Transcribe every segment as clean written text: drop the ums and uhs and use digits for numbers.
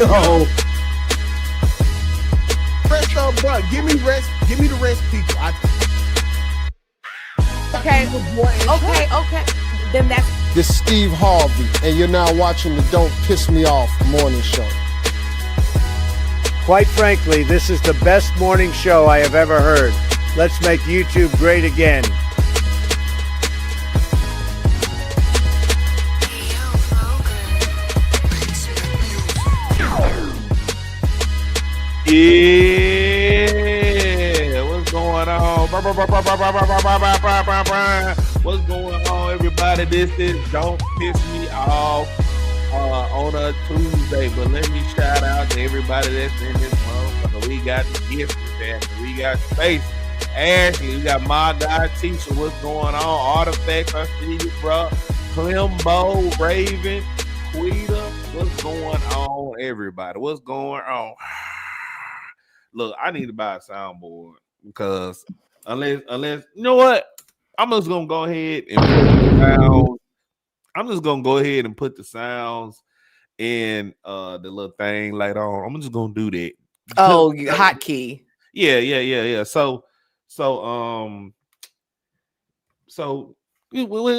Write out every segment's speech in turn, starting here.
No. Rest up, bro. Give me rest. Give me the rest, people. Okay. Then that's This is Steve Harvey, and you're now watching the Don't Piss Me Off morning show. Quite frankly, this is the best morning show I have ever heard. Let's make YouTube great again. Yeah, what's going on? What's going on, everybody? This is Don't Piss Me Off on a Tuesday. But let me shout out to everybody that's in this month. We got the gift family. We got Space, Ashley. We got my guy Tisha. What's going on? Artifacts, I see you, bro. Clembo, Raven, Quita. What's going on, everybody? What's going on? Look, I need to buy a soundboard because unless you know what, I'm just gonna go ahead and put the sounds. I'm just gonna go ahead and put the sounds in the little thing later on. I'm just gonna do that. Oh, hotkey. Yeah. So when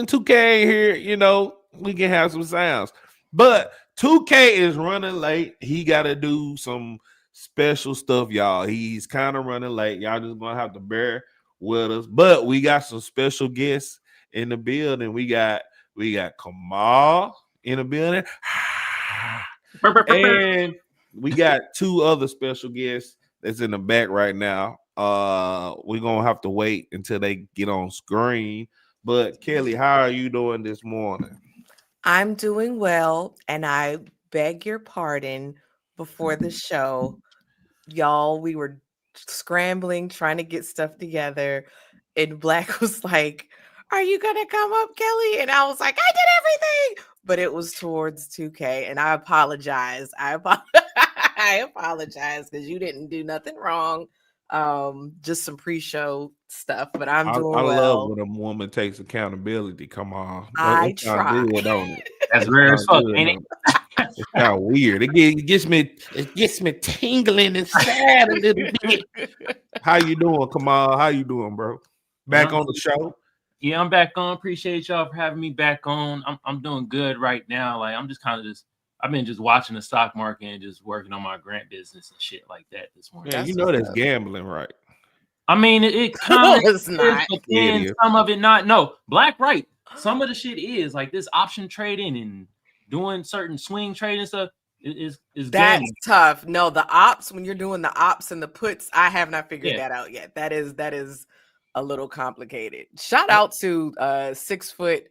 2K here, you know, we can have some sounds. But 2K is running late. He got to do some special stuff, y'all. He's kind of running late. Y'all just gonna have to bear with us. But we got some special guests in the building. We got Kamal in the building. And we got two other special guests that's in the back right now. We're gonna have to wait until they get on screen. But Kelly, how are you doing this morning? I'm doing well, and I beg your pardon before the show. Y'all, we were scrambling, trying to get stuff together, and Black was like, "Are you gonna come up, Kelly?" And I was like, "I did everything," but it was towards 2K, and I apologize. I apologize because you didn't do nothing wrong. Just some pre-show stuff, but I'm doing well. I love when a woman takes accountability. Come on, I try. Good, don't it? That's rare as fuck, ain't it? It's kind of weird. It gets me tingling inside a little bit. How you doing, Kamal? How you doing, bro? Back on the show? Yeah, I'm back on. Appreciate y'all for having me back on. I'm doing good right now. Like I'm just kind of I've been just watching the stock market and just working on my grant business and shit like that this morning. Yeah, you know that's gambling, right? I mean, it kind of is not. But then some of it not. No, Black right. Some of the shit is like this option trading and doing certain swing trading stuff is that's gambling. tough. No, the ops, when you're doing the ops and the puts, I have not figured that out yet. That is a little complicated. Shout out to 6'8"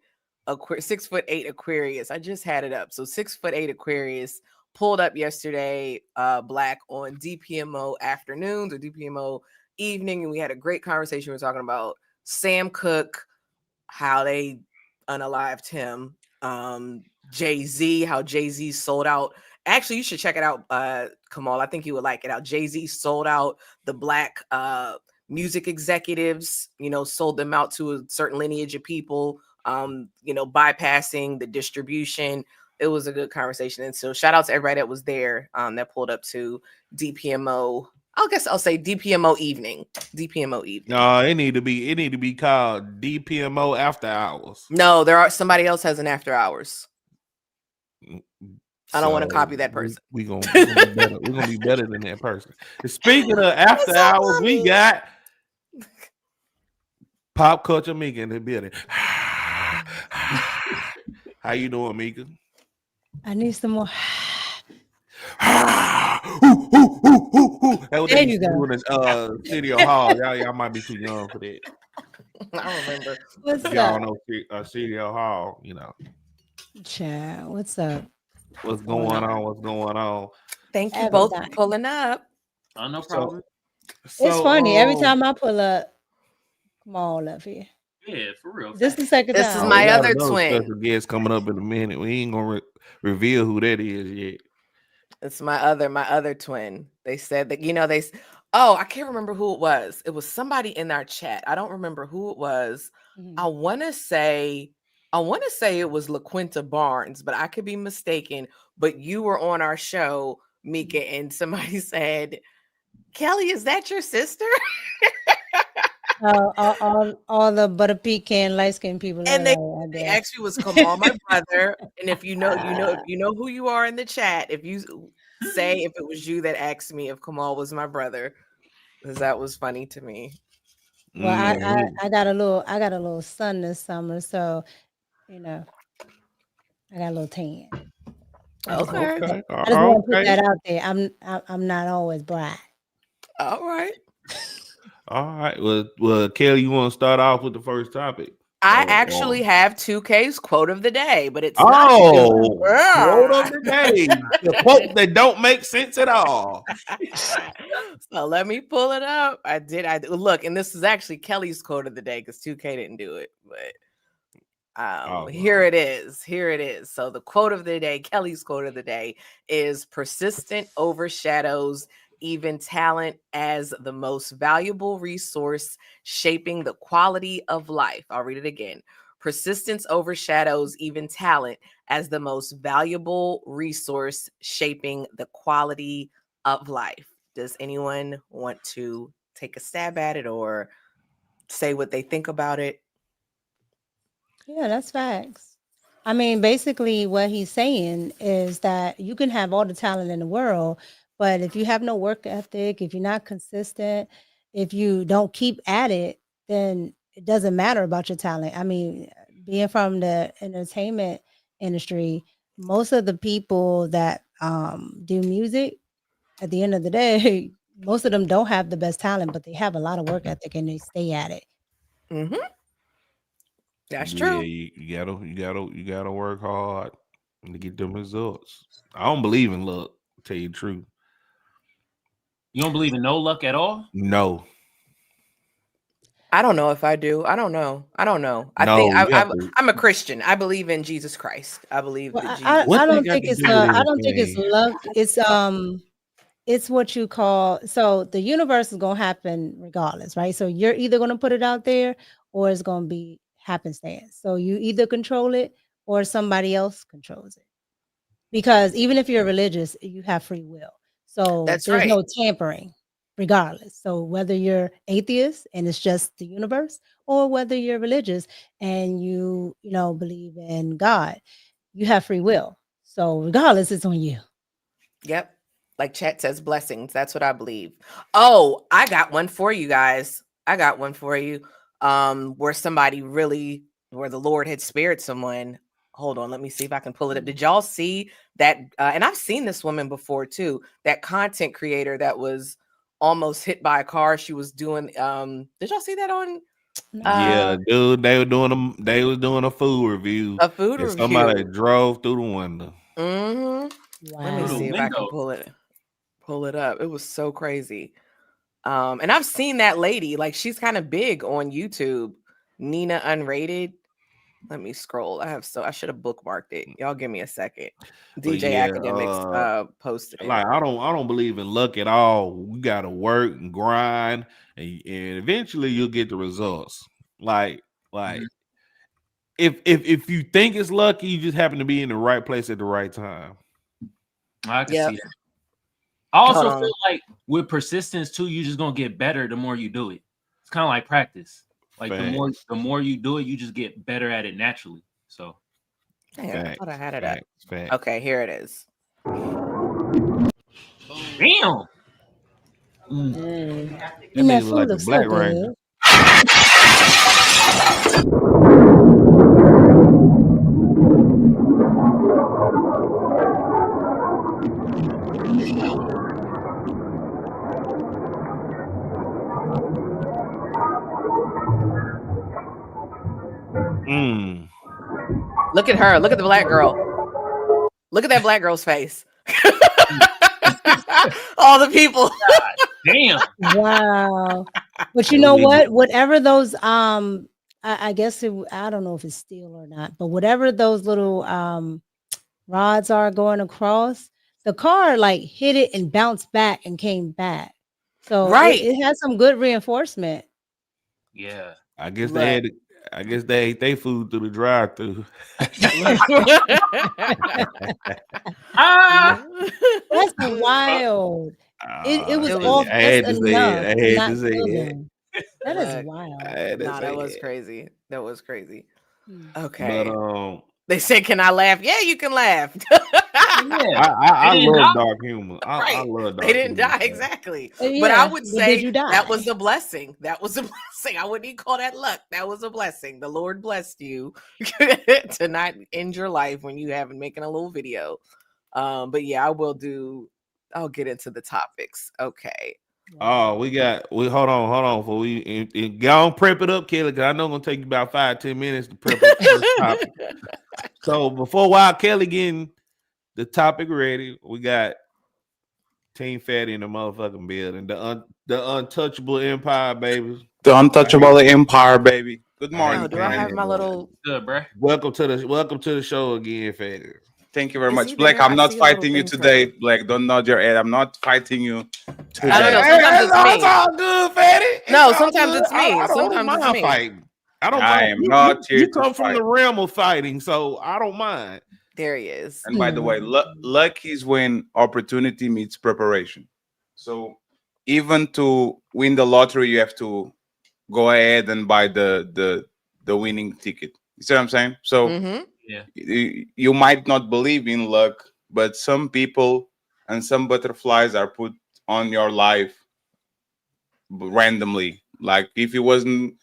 Aquarius. I just had it up. So 6'8" Aquarius pulled up yesterday, Black, on DPMO afternoons or DPMO evening, and we had a great conversation. We were talking about Sam Cooke, how they unalived him, Jay-Z, how Jay-Z sold out. Actually, you should check it out, Kamal. I think you would like it. How Jay-Z sold out the Black music executives, sold them out to a certain lineage of people, bypassing the distribution. It was a good conversation. And so shout out to everybody that was there, that pulled up to DPMO. I guess I'll say DPMO evening. No, it need to be called DPMO after hours. No, somebody else has an after hours. I don't want to copy that person. We're gonna be better than that person. Speaking of after hours, we got Pop Culture Mika in the building. How you doing, Mika? I need some more. There you go. Studio Hall. Y'all might be too young for that. I remember. What's y'all up? know Studio Hall, Child, what's up? What's going on? Thank you both for pulling up. Oh, no problem. It's funny. Every time I pull up, come on up here. Yeah, for real. This is the second This time. is my other twin. Special guest coming up in a minute. We ain't gonna reveal who that is yet. It's my other twin. They said that, I can't remember who it was. It was somebody in our chat. I don't remember who it was. Mhm. I want to say it was LaQuinta Barnes, but I could be mistaken. But you were on our show Mika, and somebody said, Kelly, is that your sister? All the butter pecan light skinned people. And they actually was Kamal, my brother. And if you know who you are in the chat, if you say if it was you that asked me if Kamal was my brother, because that was funny to me. Well, I got a little sun this summer, so I got a little tan. I just want to put that out there. I'm not always black. All right. All right. Well, Kelly, you want to start off with the first topic? I actually have 2K's quote of the day, but it's quote not of the day. The quote that don't make sense at all. So let me pull it up. I did look, and this is actually Kelly's quote of the day because 2K didn't do it, but here it is. Here it is. So the quote of the day, Kelly's quote of the day, is persistent overshadows even talent as the most valuable resource shaping the quality of life. I'll read it again. Persistence overshadows even talent as the most valuable resource shaping the quality of life. Does anyone want to take a stab at it or say what they think about it? Yeah, that's facts. I mean, basically what he's saying is that you can have all the talent in the world, but if you have no work ethic, if you're not consistent, if you don't keep at it, then it doesn't matter about your talent. I mean, being from the entertainment industry, most of the people that do music, at the end of the day, most of them don't have the best talent, but they have a lot of work ethic and they stay at it. Mm-hmm. That's true. Yeah, you gotta work hard to get them results. I don't believe in luck, to tell you the truth. You don't believe in no luck at all? No. I don't know if I do. I don't know. I think I'm a Christian. I believe in Jesus Christ. I believe that Jesus. I don't think it's luck. It's what you call, so the universe is going to happen regardless, right? So you're either going to put it out there or it's going to be happenstance. So you either control it or somebody else controls it. Because even if you're religious, you have free will. So there's no tampering regardless. So whether you're atheist and it's just the universe, or whether you're religious and you believe in God, you have free will. So regardless, it's on you. Yep. Like chat says, blessings. That's what I believe. Oh, I got one for you guys. Where the Lord had spared someone. Hold on, let me see if I can pull it up. Did y'all see that? And I've seen this woman before too. That content creator that was almost hit by a car. She was doing. Did y'all see that on? Yeah, dude. They was doing a food review. Somebody drove through the window. Mm-hmm. Wow. Let me see if I can pull it up. It was so crazy. And I've seen that lady. Like, she's kind of big on YouTube. Nina Unrated. Let me scroll. I should have bookmarked it. Y'all give me a second. DJ Academics posted it. Like, I don't believe in luck at all. We gotta work and grind, and eventually you'll get the results. Like if you think it's lucky, you just happen to be in the right place at the right time. I can see that. I also feel like with persistence too, you're just gonna get better the more you do it. It's kind of like practice. Like the more you do it, you just get better at it naturally. So I thought I had it up. Okay, here it is. Damn. That makes like a Black Ranger. Look at her. Look at the black girl. Look at that black girl's face. All the people. Damn. Wow. But you know what? Whatever those I guess I don't know if it's steel or not, but whatever those little rods are going across, the car like hit it and bounced back and came back. So it has some good reinforcement. Yeah. I guess they ate their food through the drive-through. That's wild. It was It was- off I just had to say enough it. I to had not to say kill it. them. That is Look, wild. I had to Nah, say that was it. crazy. That was crazy. Hmm. Okay. But They said, "Can I laugh?" Yeah, you can laugh. Yeah. I They didn't love die. dark humor. I Right. love They dark didn't humor. die So. exactly. But I Yeah, would but say did you that was die? a blessing. That was a blessing. I wouldn't even call that luck. That was a blessing. The Lord blessed you to not end your life when you have making a little video. But yeah, I'll get into the topics. Okay. Oh, we hold on before we go on prep it up, Kelly. Cause I know it's gonna take you about 5-10 minutes to prep up the first topic. So before Wild Kelly getting the topic ready, we got Team Fatty in the motherfucking building. The untouchable empire, baby. The untouchable empire, baby. Good I morning. Oh, hate do I saying have that, my but little? Good, bro. welcome to the show again, Fatty. Thank you very Is much, he Black. there? I'm I not see a little fighting you thing from today, him. Black. Don't nod your head. I'm not fighting you I don't know. today. Sometimes it's It's me. all good, Fatty. No, It's all sometimes good. it's me. I don't Sometimes it's mind me. fighting. I don't I mind. am not here You to come from fight. the realm of fighting, so I don't mind. There he is. And by the way, luck is when opportunity meets preparation. So even to win the lottery, you have to go ahead and buy the winning ticket. You see what I'm saying? So Mm-hmm. Yeah. you might not believe in luck, but some people and some butterflies are put on your life randomly. Like if it wasn't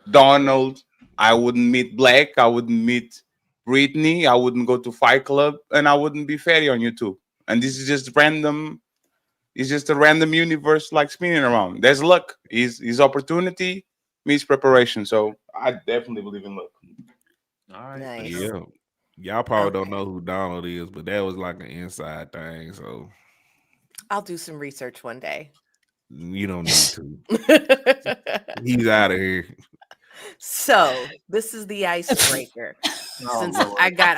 Donald, I wouldn't meet Black, I wouldn't meet Britney, I wouldn't go to Fight Club, and I wouldn't be Ferry on YouTube. And this is just random. It's just a random universe like spinning around. There's luck. Is opportunity meets preparation. So I definitely believe in luck. All right. Nice. Yeah. Y'all probably don't Okay. know who Donald is, but that was like an inside thing. So I'll do some research one day. you don't need to. He's out of here. So this is the icebreaker. Oh, Since Lord. I got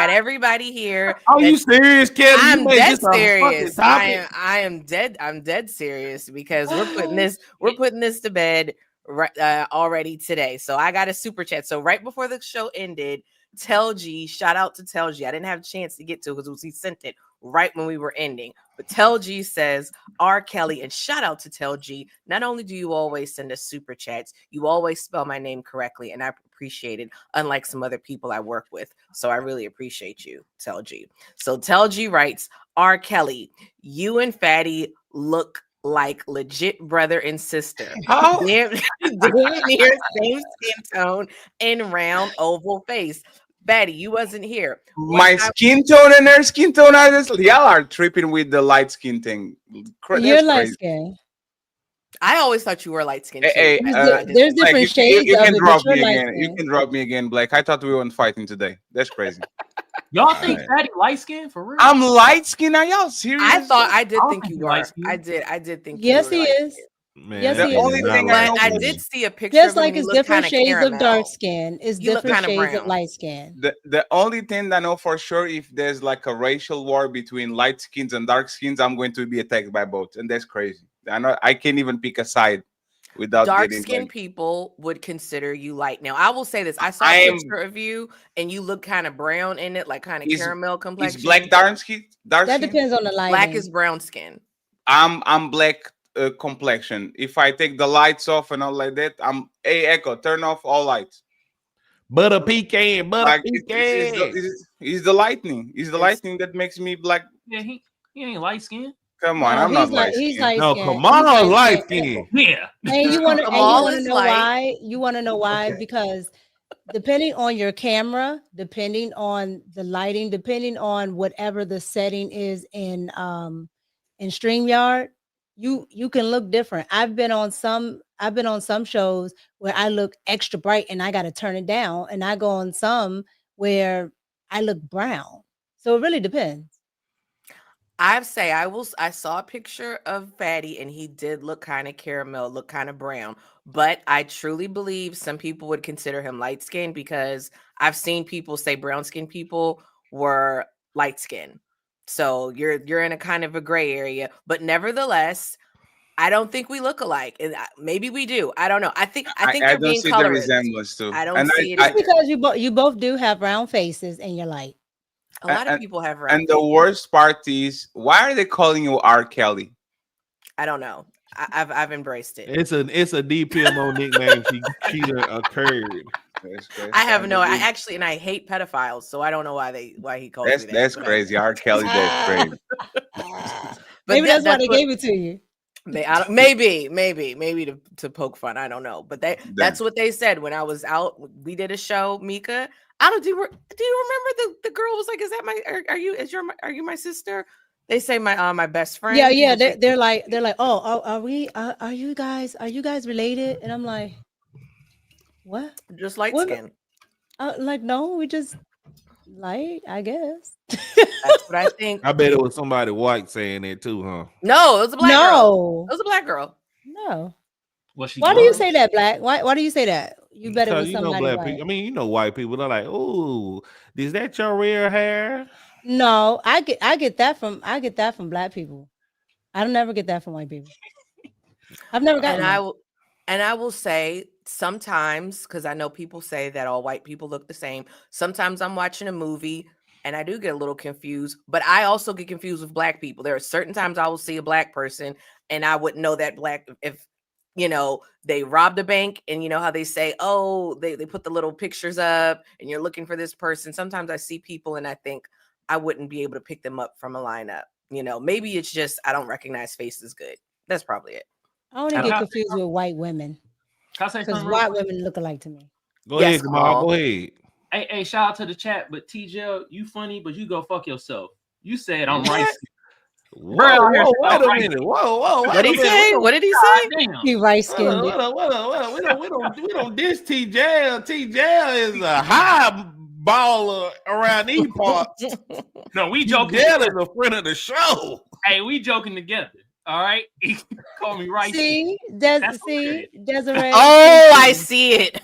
everybody here. Are you that- serious, Kelly? I'm You made dead this a fucking serious. topic? I'm dead serious because we're putting this to bed right already today. So I got a super chat. So right before the show ended, Tell G, shout out to Tell G. I didn't have a chance to get to it because he sent it right when we were ending. But Tell G says, R. Kelly, and shout out to Tell G. Not only do you always send us super chats, you always spell my name correctly, and I appreciate it, unlike some other people I work with. So I really appreciate you, Tell G. So Tell G writes, R. Kelly, you and Fatty look like legit brother and sister. How? Damn near same skin tone and round oval face. Fatty, you wasn't here. My skin tone and her skin tone are just y'all are tripping with the light skin thing. You're That's light crazy. skin. I always thought you were light skinned too. Hey, There's Black, different shades you of can it, drop but you're me light again. You skin. can drop me again, Black. I thought we weren't fighting today. That's crazy. Y'all think Fatty light skin for real? I'm light skinned. Are y'all serious? I thought I did I don't think think you you're were. light-skinned. I did think Yes, you were he light is. skinned. Man, Yes, that he The nigga only is not thing I light know But I for skinned. did see a picture Just of him like and he it's looked kind different of shades caramel. of dark skin, it's He looked different kinda shades of brown. light skin. the only thing I know for sure, if there's like a racial war between light skins and dark skins, I'm going to be attacked by both, and that's crazy. I can't even pick a side without Dark getting skinned like. people would consider you light. Now I will say this: I saw I a am. picture of you and you look kind of brown in it, like kind of Is caramel is complexion. black dark skin? Dark That skin? depends on the Black lighting. is brown skin. I'm black complexion. If I take the lights off and all like that, I'm Echo. Turn off all lights. Butter pecan, butter Like pecan. it's the lightning. It's the It's- lightning that makes me black. Yeah, he ain't light skin. Come on, No, I'm not he's light light No, skin. come on, light skin. skin. Yeah. And you want Kamal to is know light. why? You want to know why? Because depending on your camera, depending on the lighting, depending on whatever the setting is in StreamYard, you can look different. I've been on some shows where I look extra bright and I got to turn it down, and I go on some where I look brown. So it really depends. I saw a picture of Fatty and he did look kind of caramel, look kind of brown. But I truly believe some people would consider him light skinned because I've seen people say brown skinned people were light skinned. So you're in a kind of a gray area, but nevertheless, I don't think we look alike. And maybe we do. I don't know. I think I you're don't being see the colorist. resemblance too. I don't And see it I either. Because you both do have round faces and you're light. A lot of people have rap. And the worst part is, why are they calling you R. Kelly? I don't know. I've embraced it. It's a DPMO nickname. She occurred. I have no. I actually, and I hate pedophiles, so I don't know why he calls me that. That's crazy. R. Kelly, that's crazy. Maybe that's why they gave it to you. Maybe to poke fun. I don't know, but that's what they said when I was out. We did a show, Mika. I don't do. You remember the girl was like, "Is that my? Are you my sister?" They say my best friend. Yeah. They're like, oh, are you guys related? And I'm like, what? Just light skin. Like, no, we just light, I guess. That's what I think. I bet it was somebody white saying that too, huh? No, it was a black girl. It was a black girl. No. Why do you say that, Black? Why do you say that? You bet it was somebody black white. people. I mean, white people. They're like, "Ooh, is that your real hair?" No, I get that from black people. I don't never get that from white people. I've never gotten that. And I will say sometimes, because I know people say that all white people look the same. Sometimes I'm watching a movie and I do get a little confused, but I also get confused with black people. There are certain times I will see a black person and I wouldn't know that black if they robbed a bank, and you know how they say, oh, they put the little pictures up and you're looking for this person. Sometimes I see people and I think I wouldn't be able to pick them up from a lineup. Maybe it's just I don't recognize faces good. That's probably it. I only get confused with white women. Because white women look alike to me. Go ahead, Jamal. Go ahead. Hey, shout out to the chat, but TJ, you funny, but you go fuck yourself. You said I'm right. Whoa, wait a minute. Whoa. What did he say? What did he say? He right skinned. We don't diss TJ. TJ is a high baller around these parts. No, we joking. TJ is a friend of the show. Hey, we joking together. All right. He call me right. See, Desiree. Oh, I see it.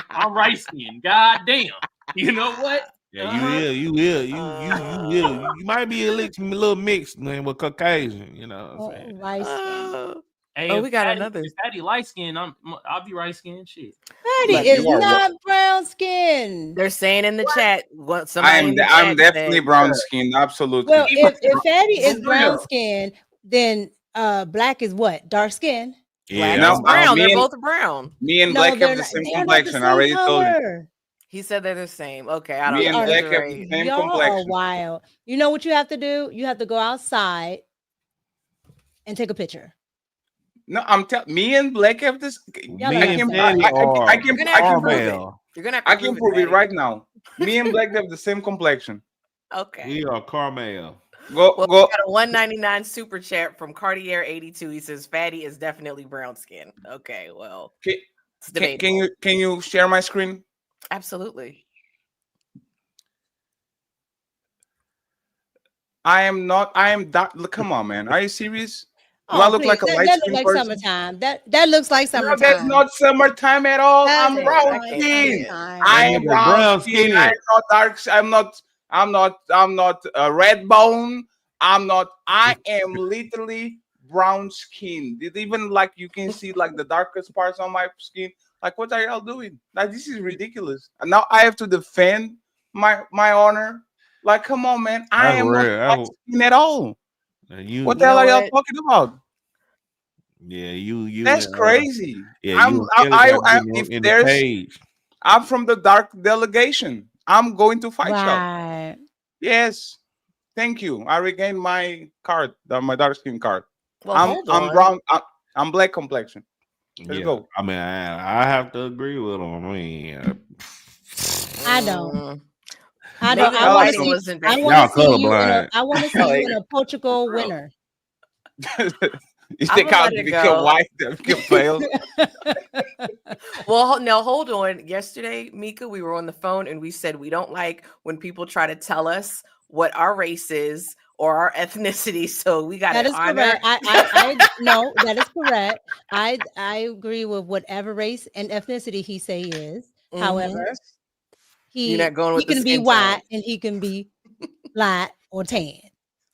I'm right skinned. God damn. You know what? Yeah, you will. You might be a little mixed, man, with Caucasian. You know what I'm saying? Right skin. Hey, we got another. If Patty light skin, I'll be right skinned. Shit. Patty is not brown skin. They're saying in the chat. I'm definitely brown skinned. Absolutely. Well, if Patty is brown skin, then Black is what? Dark skin. Yeah, Black is brown. They're both brown. Me and Black have the same complexion. I already told you. He said they're the same. Okay, I don't know. Me know. and Black have the same complexion. Are wild. You know what you have to do? You have to go outside and take a picture. No, I'm telling. Me and Black have this. I can prove it right now. Me and Black have the same complexion. Okay. We are Carmel. Go. We got a $1.99 super chat from Cartier 82. He says Fatty is definitely brown skin. Okay, well, can you share my screen? Absolutely. I am not. I am that. Come on, man. Are you serious? Do I look like a light skin person? Summertime. That looks like summertime. No, that's not summertime at all. I'm brown skin. I am brown skin. I'm not dark. I'm not a red bone. I'm not. I am literally brown skin. Even like you can see like the darkest parts on my skin. Like, what are y'all doing? Like, this is ridiculous. And now I have to defend my honor. Like, come on, man. I am not black skin at all. What the hell are y'all talking about? Yeah, you. That's crazy. Yeah, I'm from the dark delegation. I'm going to fight y'all. Yes. Thank you. I regained my card, my dark skin card. Well, I'm brown. I'm black complexion. Let's go. I mean, I have to agree with him. I mean, I don't. I want to see you in a Portugal winner. You think I'll become white? Fail? Well, no, hold on. Yesterday, Mika, we were on the phone and we said we don't like when people try to tell us what our race is or our ethnicity. So we got that is honor. correct. I no, that is correct. I agree with whatever race and ethnicity he say he is. Mm-hmm. However, he can be white and he can be light or tan.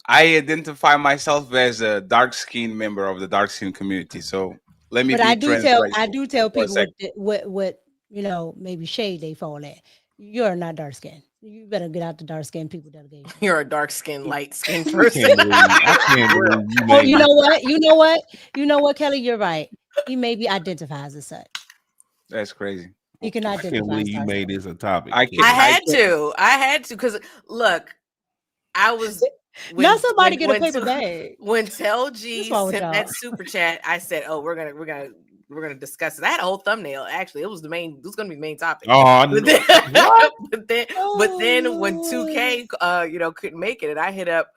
I identify myself as a dark-skinned member of the dark-skinned community. So let me. But I do tell people what maybe shade they fall at. You're not dark skinned. You better get out the dark skinned people delegation. You're a dark skinned, light skinned person. I can't believe you Oh, made you know what? You know what? You know what, Kelly? You're right. He maybe identifies as such. That's crazy. He can I can't identify. believe as you dark made skinned. this a topic. I Yeah. can't. I had to, because look, I was Not somebody get a paper bag. When Tell G What's wrong with sent y'all? that super chat, I said, "Oh, we're gonna discuss it." I had a whole thumbnail. Actually, it was gonna be the main topic. Oh, But no. then, What? but then when Oh, 2K, couldn't make it, and I hit up,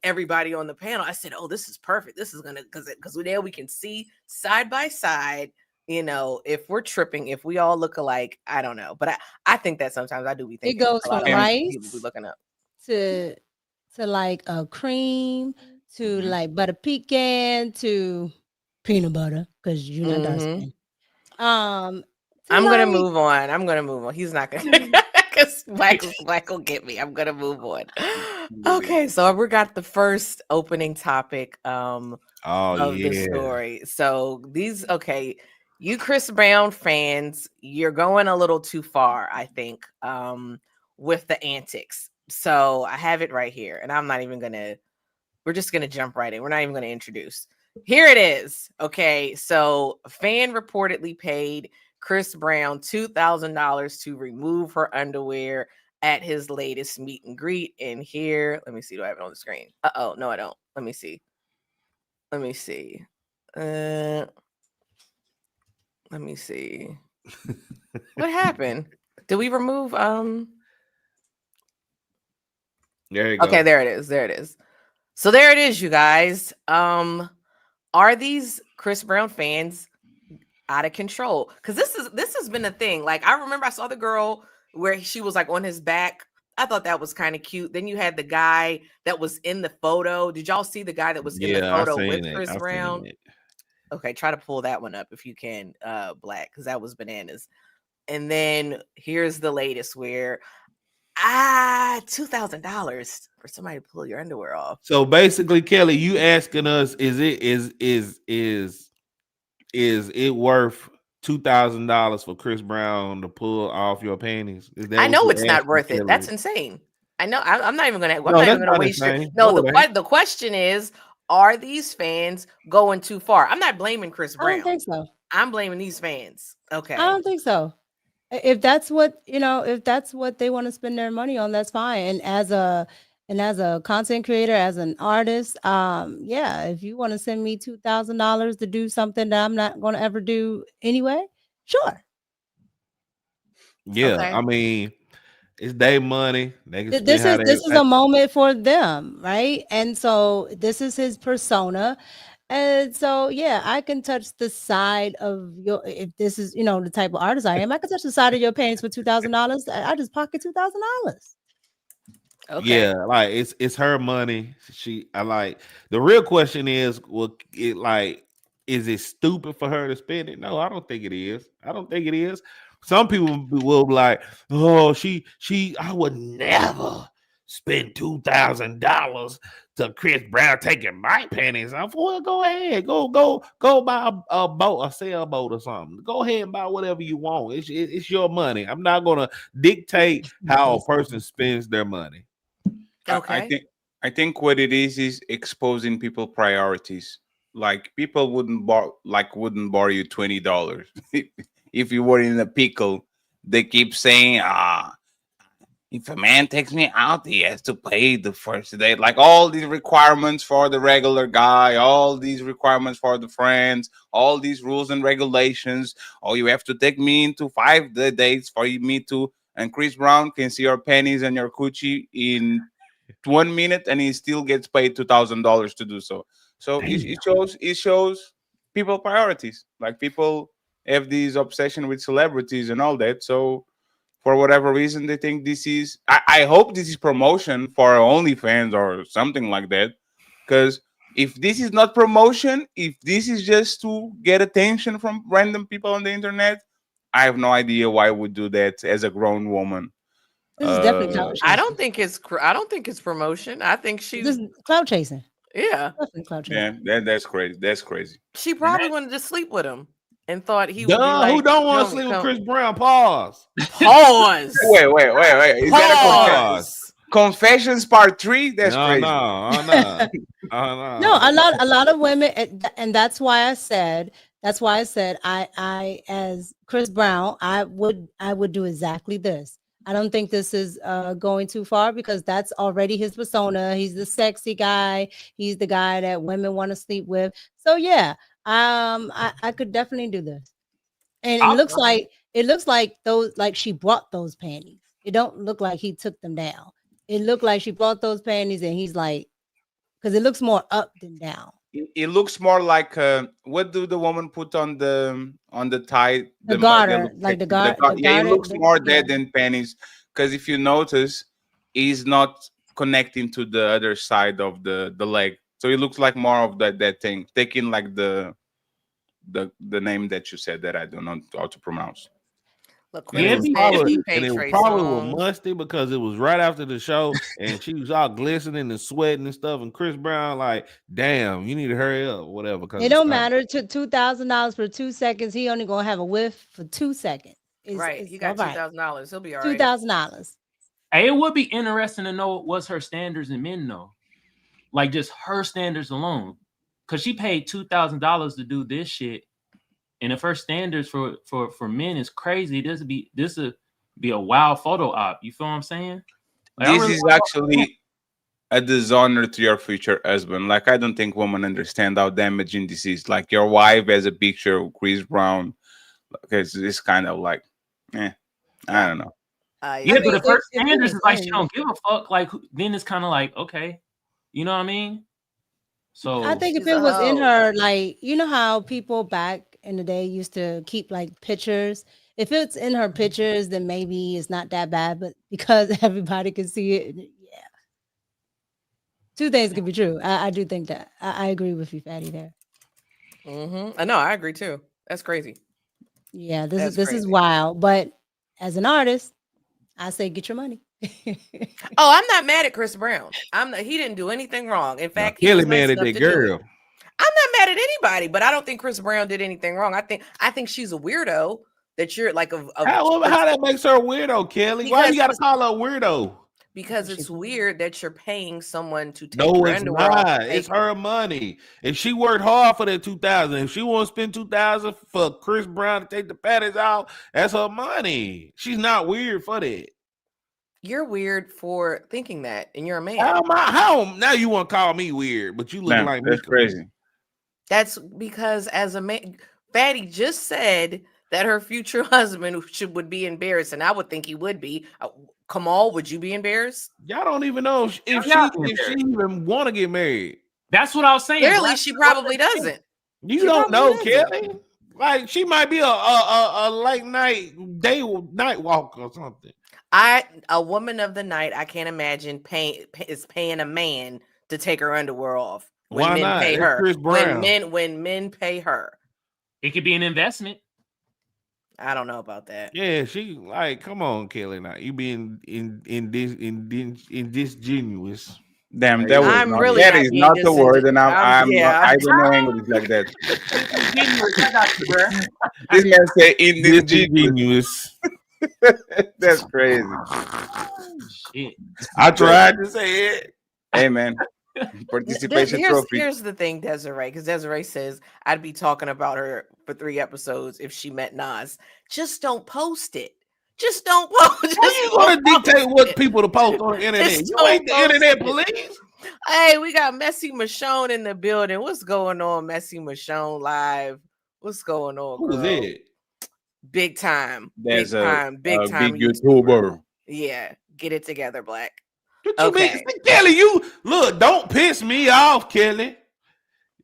everybody on the panel. I said, "Oh, this is perfect. This is gonna because now we can see side by side." If we're tripping, if we all look alike, I don't know, but I think that sometimes I do be thinking it goes a lot from of rice people be looking up. to like a cream to Mm-hmm. like butter pecan to peanut butter because you're not dark Mhm. skinned. I'm to gonna like- move on. He's not gonna because Black will get me. I'm gonna move on. Okay, so we got the first opening topic of the story. So you Chris Brown fans, you're going a little too far, I think, with the antics. So I have it right here, and we're just gonna jump right in. We're not even gonna introduce. Here it is. Okay, so a fan reportedly paid Chris Brown $2,000 to remove her underwear at his latest meet and greet. And here, let me see. Do I have it on the screen? No, I don't. Let me see. Let me see. What happened? Did we remove? There you go. Okay, there it is. So there it is, you guys. Are these Chris Brown fans out of control? Because this has been a thing. Like, I remember I saw the girl where she was like on his back. I thought that was kind of cute. Then you had the guy that was in the photo. Did y'all see the guy that was in the photo with Chris Brown? Okay, try to pull that one up if you can, Black, because that was bananas. And then here's the latest where $2,000 for somebody to pull your underwear off. So basically, Kelly, you asking us, is it worth $2,000 for Chris Brown to pull off your panties? I know it's not worth it. That's insane. I know. I'm not even gonna. I'm not even gonna waste your. No, the question is, are these fans going too far? I'm not blaming Chris Brown. I don't think so. I'm blaming these fans. Okay. I don't think so. If that's what they want to spend their money on, that's fine. And as a content creator, as an artist, if you want to send me $2,000 to do something that I'm not going to ever do anyway, sure. Yeah, okay. I mean, it's their money. They can this is a moment for them, right? And so this is his persona. And so, I can touch the side of if this is, the type of artist I am, I can touch the side of your pants for $2,000. I just pocket $2,000. Okay. Yeah, like it's her money. I like the real question is, is it stupid for her to spend it? No, I don't think it is. Some people will be like, oh, I would never spend $2,000 to Chris Brown taking my panties off. Well, go ahead, go buy a boat, a sailboat or something. Go ahead and buy whatever you want. It's your money. I'm not gonna dictate how a person spends their money. Okay. I think what it is exposing people priorities. Like, people wouldn't borrow you $20 if you were in a pickle. They keep saying, if a man takes me out, he has to pay the first day. Like, all these requirements for the regular guy, all these requirements for the friends, all these rules and regulations. Oh, you have to take me into 5 dates for me to. And Chris Brown can see your pennies and your coochie in 1 minute, and he still gets paid $2,000 to do so. So it shows people priorities. Like, people have this obsession with celebrities and all that. So for whatever reason, they think this is. I hope this is promotion for OnlyFans or something like that. Because if this is not promotion, if this is just to get attention from random people on the internet, I have no idea why I would do that as a grown woman. This is definitely I don't think it's promotion. I think she's clout chasing. Yeah. Definitely clout chasing. Yeah, that's crazy. That's crazy. She probably wanted to sleep with him. and thought he would be Duh, like, who don't want to sleep with Chris Brown? Pause. Pause. Wait. Is that a Pause. Confessions Part 3? That's No, crazy. no. No, a lot of women, and that's why I said I as Chris Brown, I would do exactly this. I don't think this is going too far because that's already his persona. He's the sexy guy. He's the guy that women want to sleep with. So yeah, I could definitely do this. And it looks like those, like she brought those panties. It don't look like he took them down. It looked like she brought those panties, and he's like, because it looks more up than down. It looks more like what do the woman put on the tie? The garter, like the garter. Yeah, it looks more dead than panties. Because if you notice, he's not connecting to the other side of the leg, so it looks like more of that thing. Taking like the name that you said that I don't know how to pronounce. Look, And it was probably musty because it was right after the show, and she was all glistening and sweating and stuff. And Chris Brown, like, damn, you need to hurry up, whatever. It don't matter. To $2,000 for 2 seconds, he only gonna have a whiff for 2 seconds. Right, you got $2,000. He'll be all right. $2,000. Hey, it would be interesting to know what's her standards in men, though. Like just her standards alone, because she paid $2,000 to do this shit. And if her standards for men is crazy, this would be a wild photo op. You feel what I'm saying? Like, this is actually a dishonor to your future husband. Like, I don't think women understand how damaging this is. Like, your wife has a picture of Chris Brown. It's kind of like, I don't know. But if her standards is like she don't give a fuck, like then it's kind of like, okay, you know what I mean? So I think if it was in her, like, you know how people back in the day used to keep like pictures. If it's in her pictures, then maybe it's not that bad. But because everybody can see it, yeah. Two things can be true. I do think that. I agree with you, Fatty, there. I know, I agree too. That's crazy. Yeah, this is wild. But as an artist, I say get your money. Oh, I'm not mad at Chris Brown. He didn't do anything wrong. In fact, Kelly mad at that girl. I'm not mad at anybody, but I don't think Chris Brown did anything wrong. I think she's a weirdo. That you're like how that makes her a weirdo, Kelly? Why you gotta call her a weirdo? Because it's weird that you're paying someone to take no, your it's underwear not. off. It's her money. If she worked hard for that $2,000, if she want to spend $2,000 for Chris Brown to take the panties off, that's her money. She's not weird for that. You're weird for thinking that, and you're a man. How now you want to call me weird, but you look like me. That's crazy. That's because as a man, Fatty just said that her future husband would be embarrassed, and I would think he would be. Kamal, would you be embarrassed? Y'all don't even know if she even want to get married. That's what I was saying. Clearly, she probably doesn't. You don't know, Kelly. Like she might be a late night night walk or something. A woman of the night, I can't imagine paying a man to take her underwear off. When Why men not? pay It's her. Chris Brown. When men pay her. It could be an investment. I don't know about that. Yeah, she like, come on, Kelly. Now you being in disgenuous. Damn, that is not the word, and I don't know English like that. This man say disingenuous. That's crazy. Shit. I tried to say it. Hey man, participation trophy. Here's the thing, Desiree, because Desiree says I'd be talking about her for 3 episodes if she met Nas. Just don't post it. Just don't post. How you gonna dictate what people to post on the internet? You ain't the internet police. Hey, we got Messy Michonne in the building. What's going on, Messy Michonne live? What's going on? Who's it? Big time. There's big time big YouTuber. Yeah, get it together, Black. What you mean? Kelly, you look, don't piss me off, Kelly.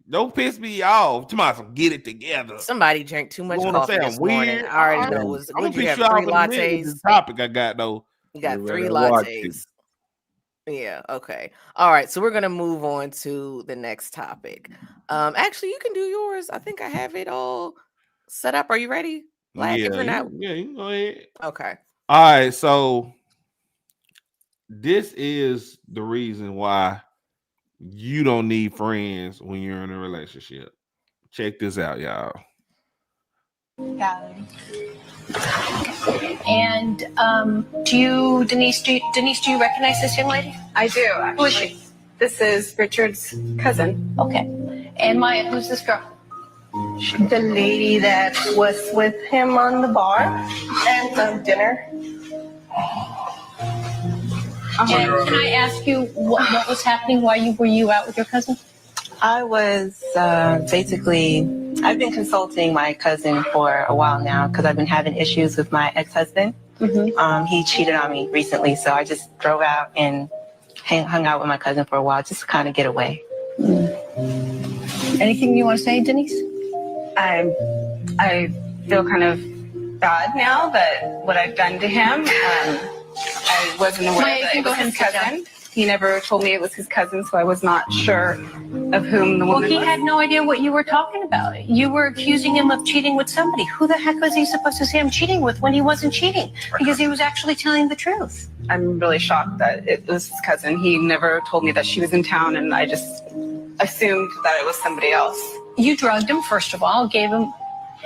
Don't piss me off. Tomorrow, get it together. Somebody drank too much coffee this morning. I already know. I'm gonna you have piss you off 3 in a minute lattes? with the topic I got though. You got 3 lattes. Yeah, okay. All right, so we're gonna move on to the next topic. Actually, you can do yours. I think I have it all set up. Are you ready? Black, Yeah, if you're not... you can go ahead. Okay. All right, so this is the reason why you don't need friends when you're in a relationship. Check this out, y'all. Valerie. And Denise, do you recognize this young lady? I do, actually. Who is she? This is Richard's cousin. Okay. And Maya, who's this girl? The lady that was with him on the bar and dinner. And can I ask you what was happening while were you out with your cousin? I was basically, I've been consulting my cousin for a while now because I've been having issues with my ex-husband. Mm-hmm. He cheated on me recently, so I just drove out and hung out with my cousin for a while just to kind of get away. Anything you want to say, Denise? I feel kind of bad now that what I've done to him. I wasn't aware that it was his cousin. He never told me it was his cousin, so I was not sure of whom the woman was. Well, he had no idea what you were talking about. You were accusing him of cheating with somebody. Who the heck was he supposed to say I'm cheating with when he wasn't cheating? Because he was actually telling the truth. I'm really shocked that it was his cousin. He never told me that she was in town, and I just assumed that it was somebody else. You drugged him, first of all, gave him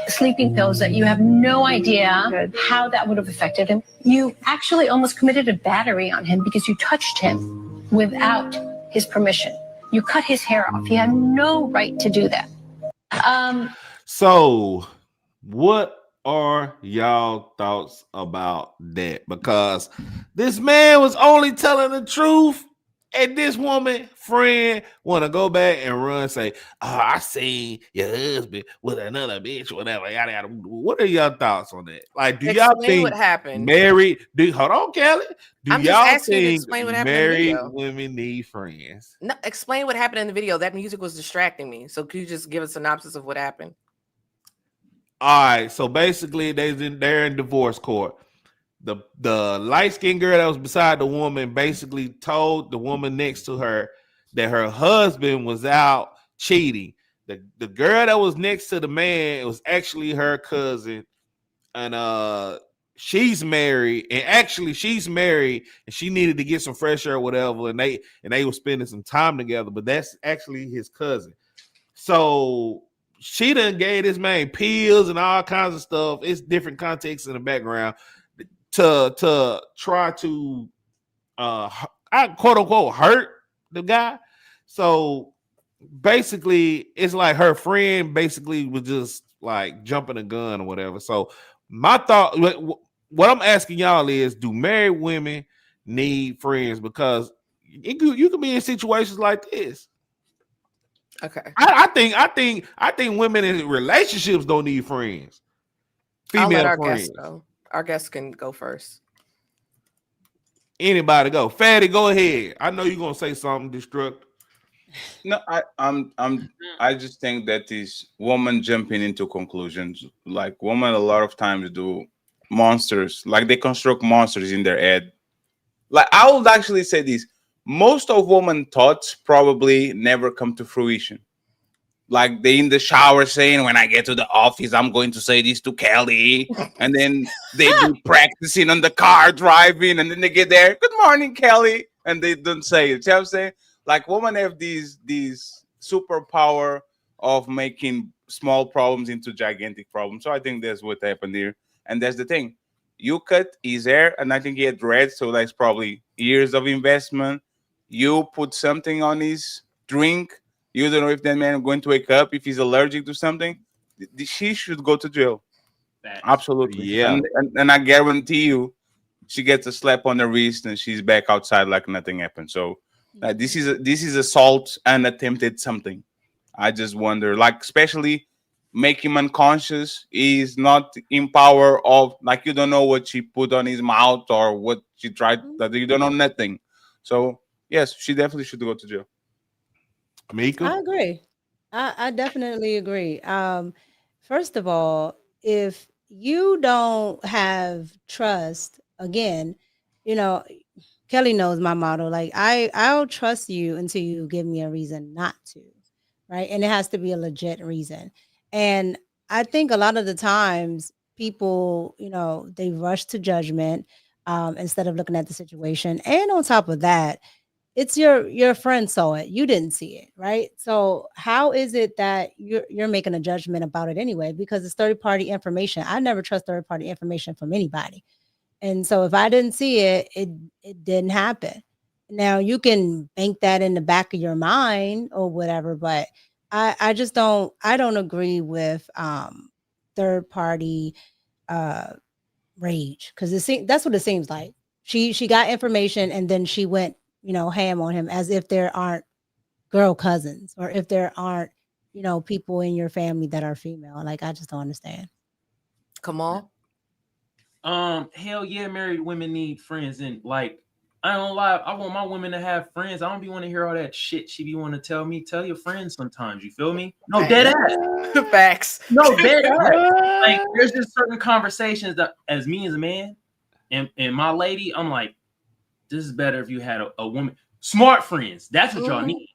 sleeping pills that you have no idea how that would have affected him. You actually almost committed a battery on him because you touched him without his permission. You cut his hair off. He had no right to do that. So, what are y'all thoughts about that? Because this man was only telling the truth, and this woman friend want to go back and run, say, "Oh, I seen your husband with another bitch, whatever." Yada yada. What are y'all thoughts on that? Like, do y'all think what happened? Married? Hold on, Kelly. Do y'all think married women need friends? No, explain what happened in the video. That music was distracting me. So could you just give a synopsis of what happened? All right. So basically, they're in divorce court. The light-skinned girl that was beside the woman basically told the woman next to her that her husband was out cheating. The girl that was next to the man, it was actually her cousin, and she's married, and she needed to get some fresh air or whatever, and they were spending some time together, but that's actually his cousin. So she done gave this man pills and all kinds of stuff. It's different contexts in the background to try to quote unquote hurt the guy. So basically it's like her friend basically was just like jumping a gun or whatever. So my thought, what I'm asking y'all is, do married women need friends? Because you can be in situations like this. Okay. I think women in relationships don't need friends. I'll let our friends. guests go. Our guests can go first. Anybody go? Fatty, go ahead. I know you're gonna say something destructive. No, I just think that is woman jumping into conclusions. Like women a lot of times do monsters, like they construct monsters in their head. Like I would actually say this: most of women thoughts probably never come to fruition. Like they in the shower saying, "When I get to the office, I'm going to say this to Kelly," and then they be practicing on the car driving, and then they get there, "Good morning, Kelly," and they don't say it. You know what I'm saying? Like women have these superpower of making small problems into gigantic problems. So I think that's what happened here, and that's the thing. You cut his hair, and I think he had dreads, so that's probably years of investment. You put something on his drink. You don't know if that man is going to wake up, if he's allergic to something. She should go to jail. Absolutely. Yeah. And I guarantee you, she gets a slap on the wrist and she's back outside like nothing happened. So this is assault and attempted something. I just wonder, like, especially make him unconscious. He's not in power of, like, you don't know what she put on his mouth or what she tried. That you don't know nothing. So yes, she definitely should go to jail. Mika? I agree. I definitely agree. First of all, if you don't have trust, again, Kelly knows my motto. Like I'll trust you until you give me a reason not to, right? And it has to be a legit reason. And I think a lot of the times people, they rush to judgment instead of looking at the situation. And on top of that, it's your friend saw it. You didn't see it, right? So how is it that you're making a judgment about it anyway? Because it's third-party information. I never trust third-party information from anybody. And so if I didn't see it, it didn't happen. Now you can bank that in the back of your mind or whatever, but I just don't agree with third party rage, because that's what it seems like. She got information and then she went, ham on him, as if there aren't girl cousins or if there aren't, people in your family that are female. Like, I just don't understand. Come on. Hell yeah, married women need friends, and like, I don't lie, I want my women to have friends. I don't be want to hear all that shit she be want to tell me. Tell your friends sometimes, you feel me? No, dead ass. Facts. No, dead ass. Like, there's just certain conversations that, as me as a man and my lady, I'm like, this is better if you had a woman. Smart friends. That's what y'all need.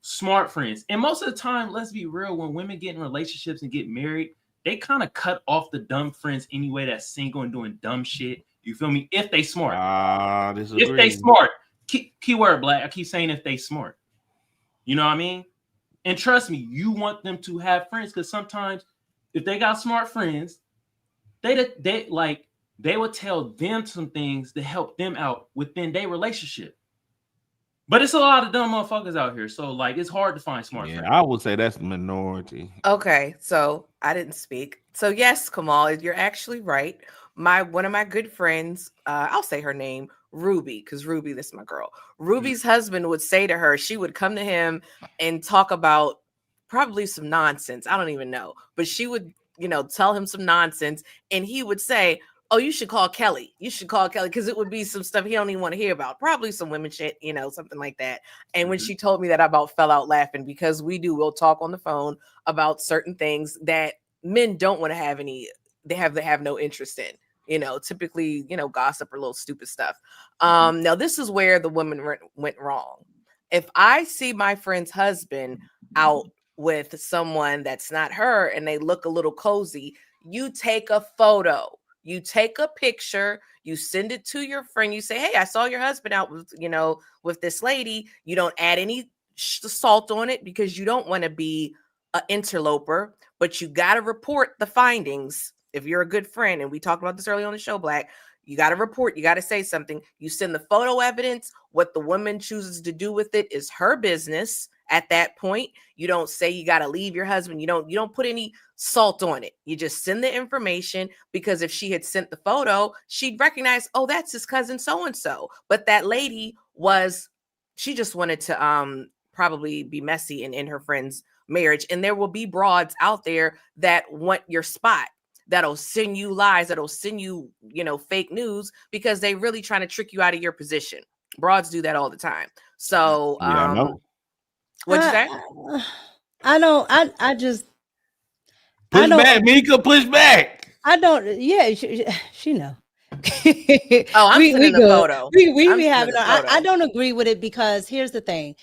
Smart friends. And most of the time, let's be real, when women get in relationships and get married, they kind of cut off the dumb friends anyway that's single and doing dumb shit. You feel me? If they smart. If they smart. Keyword, Black. I keep saying if they smart. You know what I mean? And trust me, you want them to have friends, because sometimes if they got smart friends, they would tell them some things to help them out within their relationship. But it's a lot of dumb motherfuckers out here, so like, it's hard to find smart friends. I would say that's the minority. Okay, so I didn't speak. So yes, Kamal, you're actually right. One of my good friends, I'll say her name, Ruby, because Ruby, this is my girl. Ruby's husband would say to her, she would come to him and talk about probably some nonsense. I don't even know, but she would, tell him some nonsense, and he would say, oh, you should call Kelly. You should call Kelly, because it would be some stuff he don't even want to hear about. Probably some women shit, something like that. And when she told me that, I about fell out laughing, because we'll talk on the phone about certain things that men don't want to have they have no interest in. Typically, gossip or little stupid stuff. Now this is where the woman went wrong. If I see my friend's husband out with someone that's not her and they look a little cozy, you take a photo. You take a picture, you send it to your friend. You say, hey, I saw your husband out with this lady. You don't add any salt on it, because you don't want to be an interloper, but you got to report the findings. If you're a good friend, and we talked about this earlier on the show, Black, you got to report, you got to say something. You send the photo evidence. What the woman chooses to do with it is her business. At that point, you don't say you got to leave your husband. You don't put any salt on it. You just send the information, because if she had sent the photo, she'd recognize, oh, that's his cousin so-and-so. But that lady she just wanted to probably be messy in her friend's marriage. And there will be broads out there that want your spot, that'll send you lies, that'll send you, fake news, because they really trying to trick you out of your position. Broads do that all the time. So, I know. What'd you say? I just push back, Mika. Push back. I don't. Yeah, she know. Oh, I'm sending the photo. We have it. I don't agree with it, because here's the thing.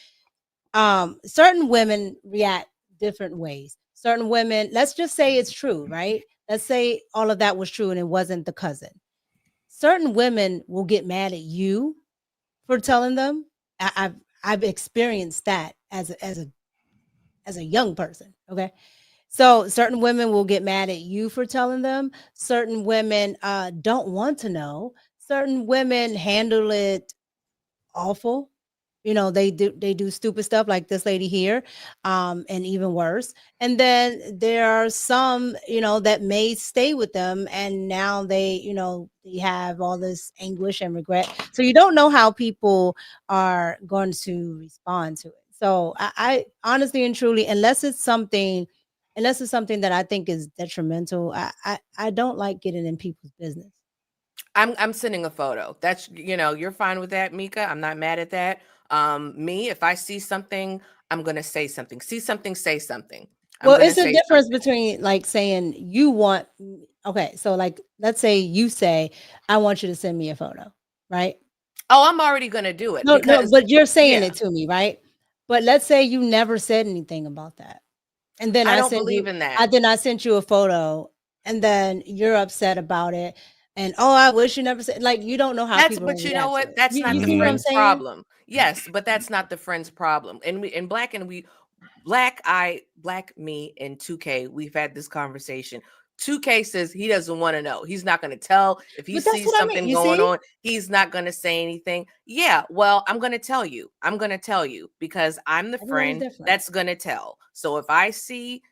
Certain women react different ways. Certain women, let's just say it's true, right? Let's say all of that was true and it wasn't the cousin. Certain women will get mad at you for telling them. I've experienced that as a young person. Okay. So certain women will get mad at you for telling them. Certain women don't want to know. Certain women handle it awful. They do stupid stuff like this lady here, and even worse. And then there are some, that may stay with them, and now they have all this anguish and regret. So you don't know how people are going to respond to it. So I honestly and truly, unless it's something that I think is detrimental, I don't like getting in people's business. I'm sending a photo. That's, you're fine with that, Mika. I'm not mad at that. Me, if I see something, I'm going to say something. See something, say something. Well, it's a difference between like saying you want, okay. So like, let's say you say, I want you to send me a photo, right? Oh, I'm already going to do it. No, but you're saying it to me, right? But let's say you never said anything about that. And then I don't believe in that. Then I sent you a photo, and then you're upset about it. and I wish you never said, like, you don't know how people. But you know what? That's not you the see what I'm friend's saying? problem. Yes, but that's not the friend's problem. And me and 2K, we've had this conversation. 2K says he doesn't want to know. He's not going to tell if he sees something going on. He's not going to say anything. Yeah, well, I'm going to tell you. I'm going to tell you because I'm the friend that's going to tell. So if I see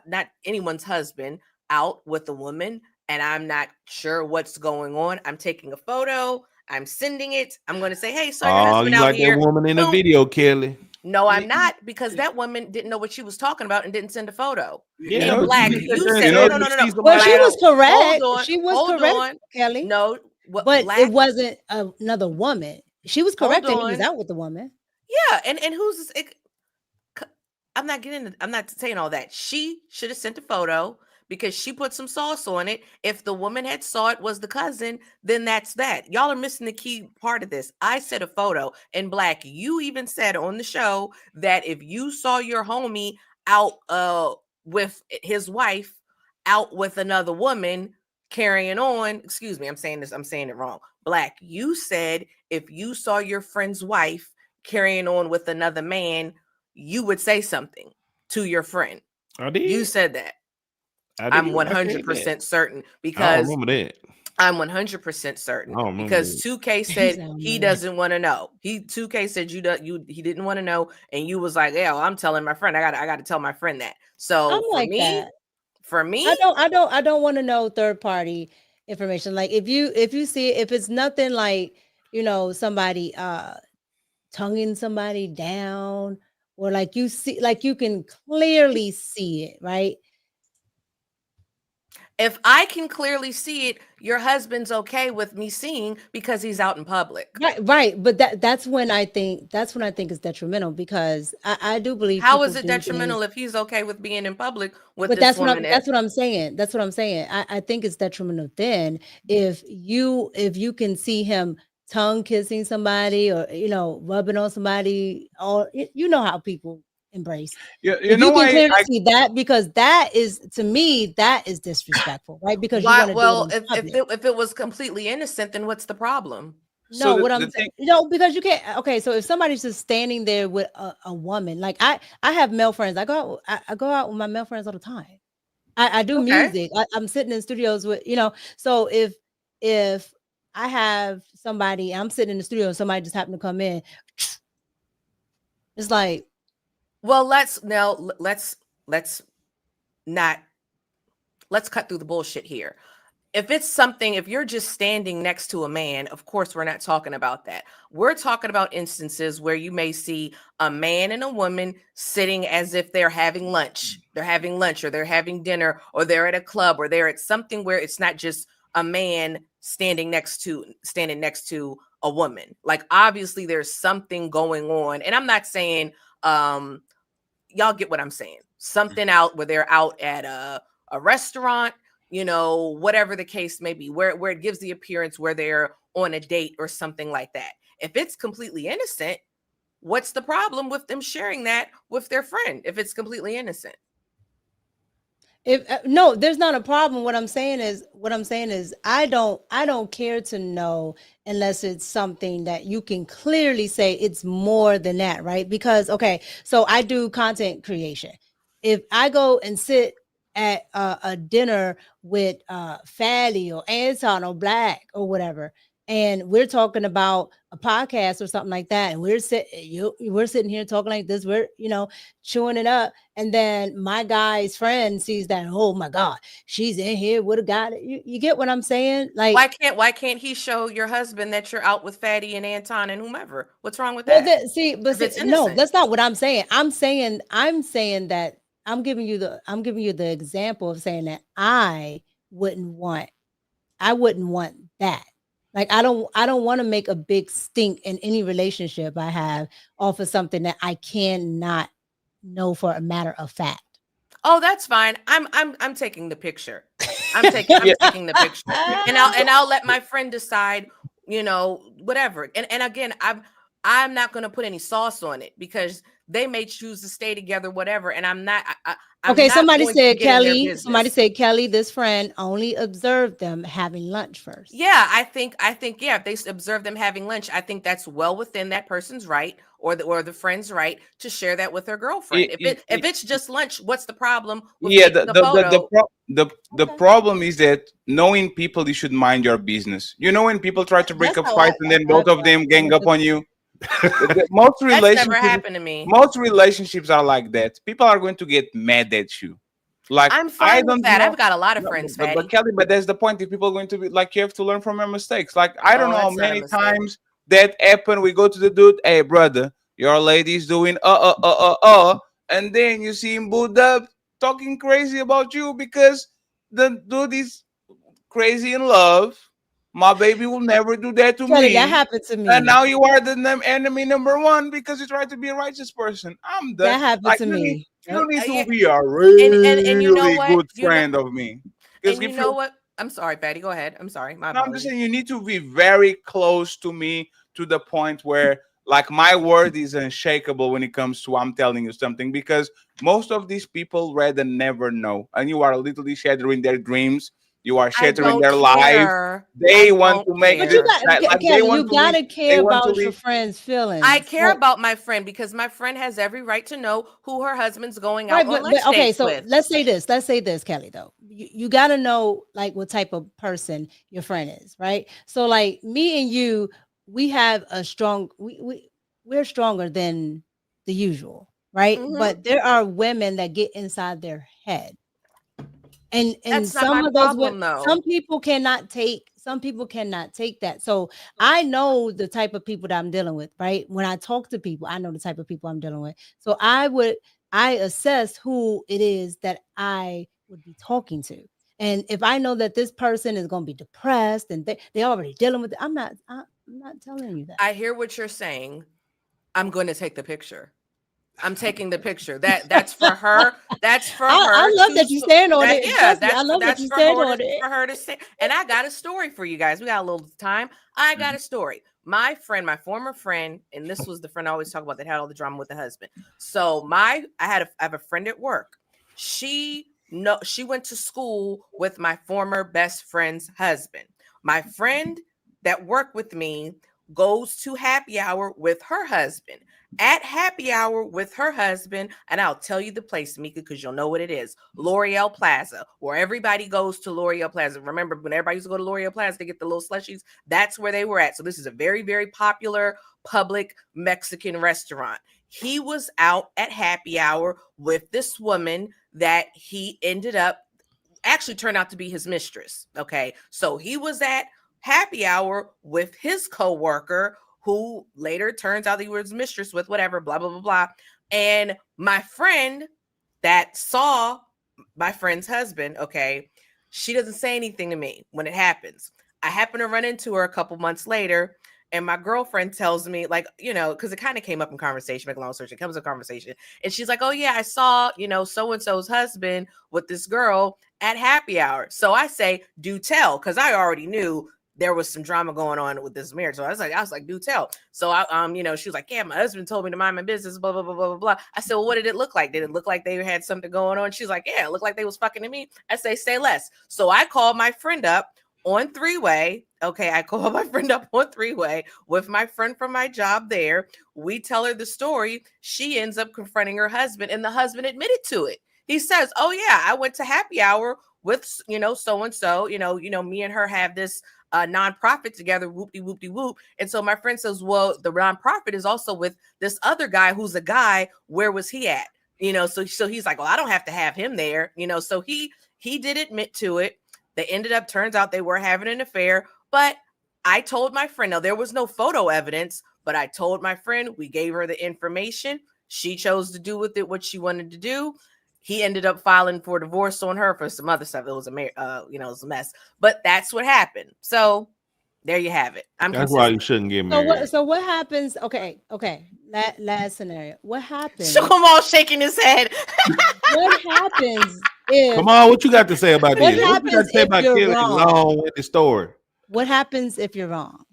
not anyone's husband out with a woman and I'm not sure what's going on, I'm taking a photo. I'm sending it. I'm going to say, hey, so your husband you out like here. that woman in the video, Kelly. No, I'm not, because that woman didn't know what she was talking about and didn't send a photo. Yeah, and Black, you said no. Well, she was correct. She was correct, Kelly. No, but it wasn't another woman. She was correct that he was out with the woman. Yeah, and who's this? I'm not saying all that. She should have sent a photo because she put some sauce on it. If the woman had saw it was the cousin, then that's that. Y'all are missing the key part of this. I said a photo. And Black, you even said on the show that if you saw your homie out with his wife out with another woman carrying on, excuse me, I'm saying it wrong. Black, you said if you saw your friend's wife carrying on with another man, you would say something to your friend. I did. You said that. I'm 100% certain because I don't remember that. I'm 100% certain because 2K said he doesn't want to know. 2K said he didn't want to know, and you was like, yeah, well, I'm telling my friend. I got to tell my friend that. So for me, I don't want to know third party information. Like if you see it, if it's nothing like somebody tonguing somebody down, or like you see, like you can clearly see it, right? If I can clearly see it, your husband's okay with me seeing because he's out in public. Right. But that's when I think it's detrimental, because I do believe. How is it detrimental if he's okay with being in public with this that's woman? That's what I'm saying. That's what I'm saying. I think it's detrimental then if you can see him tongue kissing somebody, or rubbing on somebody, or how people embrace. Yeah, you can clearly see that, because that is, to me, that is disrespectful, right? Because if it was completely innocent, then what's the problem? No, what I'm saying, because you can't. Okay, so if somebody's just standing there with a woman, like I have male friends. I go out with my male friends all the time. I do music. I'm sitting in studios with So if I have somebody, I'm sitting in the studio and somebody just happened to come in, it's like, well, let's cut through the bullshit here. If you're just standing next to a man, of course, we're not talking about that. We're talking about instances where you may see a man and a woman sitting as if they're having lunch. They're having lunch, or they're having dinner, or they're at a club, or they're at something where it's not just a man standing next to a woman. Like, obviously there's something going on. And I'm not saying, y'all get what I'm saying. Something out where they're out at a restaurant, whatever the case may be, where it gives the appearance where they're on a date or something like that. If it's completely innocent, what's the problem with them sharing that with their friend if it's completely innocent? No, there's not a problem. What I'm saying is I don't care to know unless it's something that you can clearly say it's more than that, right? Because so I do content creation. If I go and sit at a dinner with Fatty or Anton or Black or whatever, and we're talking about a podcast or something like that, and we're sitting here talking like this, we're chewing it up, and then my guy's friend sees that, oh my God, she's in here with a guy. You get what I'm saying? Like, why can't he show your husband that you're out with Fatty and Anton and whomever? What's wrong with that? No, that's not what I'm saying. I'm saying that I'm giving you the example of saying that I wouldn't want that. Like, I don't want to make a big stink in any relationship I have off of something that I cannot know for a matter of fact. Oh, that's fine. I'm taking the picture. I'm taking the picture, and I'll let my friend decide. Whatever. And again, I'm not going to put any sauce on it, because They may choose to stay together, whatever. And I'm not. Okay, not somebody going to said get in their Kelly. business. Somebody said Kelly. This friend only observed them having lunch first. Yeah, I think yeah, if they observe them having lunch, I think that's well within that person's right or the friend's right to share that with their girlfriend. If it's just lunch, what's the problem with taking the photo? The problem is that knowing people, you should mind your business. You know, when people try to break up fights and then both of them gang up on you. Most relationships That's never happened to me. Most relationships are like that. People are going to get mad at you. Like, I'm fine with that. I've got a lot of friends, but Kelly, but that's the point. If people are going to be like, you have to learn from your mistakes. Like, I don't know how many times that happened. We go to the dude, hey brother, your lady's doing and then you see him booed up talking crazy about you because the dude is crazy in love. My baby will never do that to Kelly, me. that happened to me. And now you are the enemy number one because you try to be a righteous person. I'm done. That happened to me. You need to be a really, and you know what? good friend of me. And you know what? I'm sorry, Patty. Go ahead. I'm sorry. I'm just saying you need to be very close to me to the point where, like, my word is unshakable when it comes to I'm telling you something, because most of these people rather never know, and you are literally shattering their dreams. You are shattering their life. They want to make it. You gotta care about your friend's feelings. I care about my friend because my friend has every right to know who her husband's going out on lunch dates with. Let's say this, Kelly, though. You gotta know like what type of person your friend is, right? So like me and you, we have a strong we're stronger than the usual, right? Mm-hmm. But there are women that get inside their head. And that's some of those some people cannot take that. So I know the type of people that I'm dealing with, right? When I talk to people, I know the type of people I'm dealing with. So I assess who it is that I would be talking to. And if I know that this person is going to be depressed and they're already dealing with it, I'm not telling you that. I hear what you're saying. I'm going to take the picture. I'm taking the picture. That's for her. That's for her. I love that you stand on it. Yeah, I love that you stand on it. For her to say. And I got a story for you guys. We got a little time. I got a story. My friend, my former friend, and this was the friend I always talk about that had all the drama with the husband. So I have a friend at work. She went to school with my former best friend's husband. My friend that worked with me goes to happy hour with her husband. At happy hour with her husband, and I'll tell you the place, Mika, because you'll know what it is. L'Oreal Plaza, where everybody goes to L'Oreal Plaza. Remember when everybody used to go to L'Oreal Plaza to get the little slushies? That's where they were at. So this is a very, very popular public Mexican restaurant. He was out at happy hour with this woman that he ended up actually turned out to be his mistress. Okay, so he was at happy hour with his coworker, who later turns out he was mistress with, whatever, blah, blah, blah, blah. And my friend that saw my friend's husband, okay, she doesn't say anything to me when it happens. I happen to run into her a couple months later, and my girlfriend tells me, like, because it kind of came up in conversation, make a long story, it comes in conversation. And she's like, oh yeah, I saw, so-and-so's husband with this girl at happy hour. So I say, do tell, because I already knew there was some drama going on with this marriage. So I was like, do tell. So she was like, yeah, my husband told me to mind my business, blah, blah, blah, blah, blah. I said, well, what did it look like? Did it look like they had something going on? She's like, yeah, it looked like they was fucking to me. I say less. So I called my friend up on three-way. Okay, I called my friend up on three-way with my friend from my job there. We tell her the story. She ends up confronting her husband, and the husband admitted to it. He says, oh yeah, I went to happy hour with, so-and-so, me and her have this nonprofit together, whoop-de-whoop-de-whoop. And so my friend says, well, the nonprofit is also with this other guy who's a guy. Where was he at? So he's like, well, I don't have to have him there. So he did admit to it. They turns out they were having an affair. But I told my friend, now there was no photo evidence, but I told my friend, we gave her the information. She chose to do with it what she wanted to do. He ended up filing for divorce on her for some other stuff. It was it was a mess. But that's what happened. So there you have it. That's why you shouldn't get married. So what happens? Okay. Last scenario. What happens? Come on, shaking his head. What happens if? Come on, what you got to say about this? What you got to say about you're killing long with the story? What happens if you're wrong?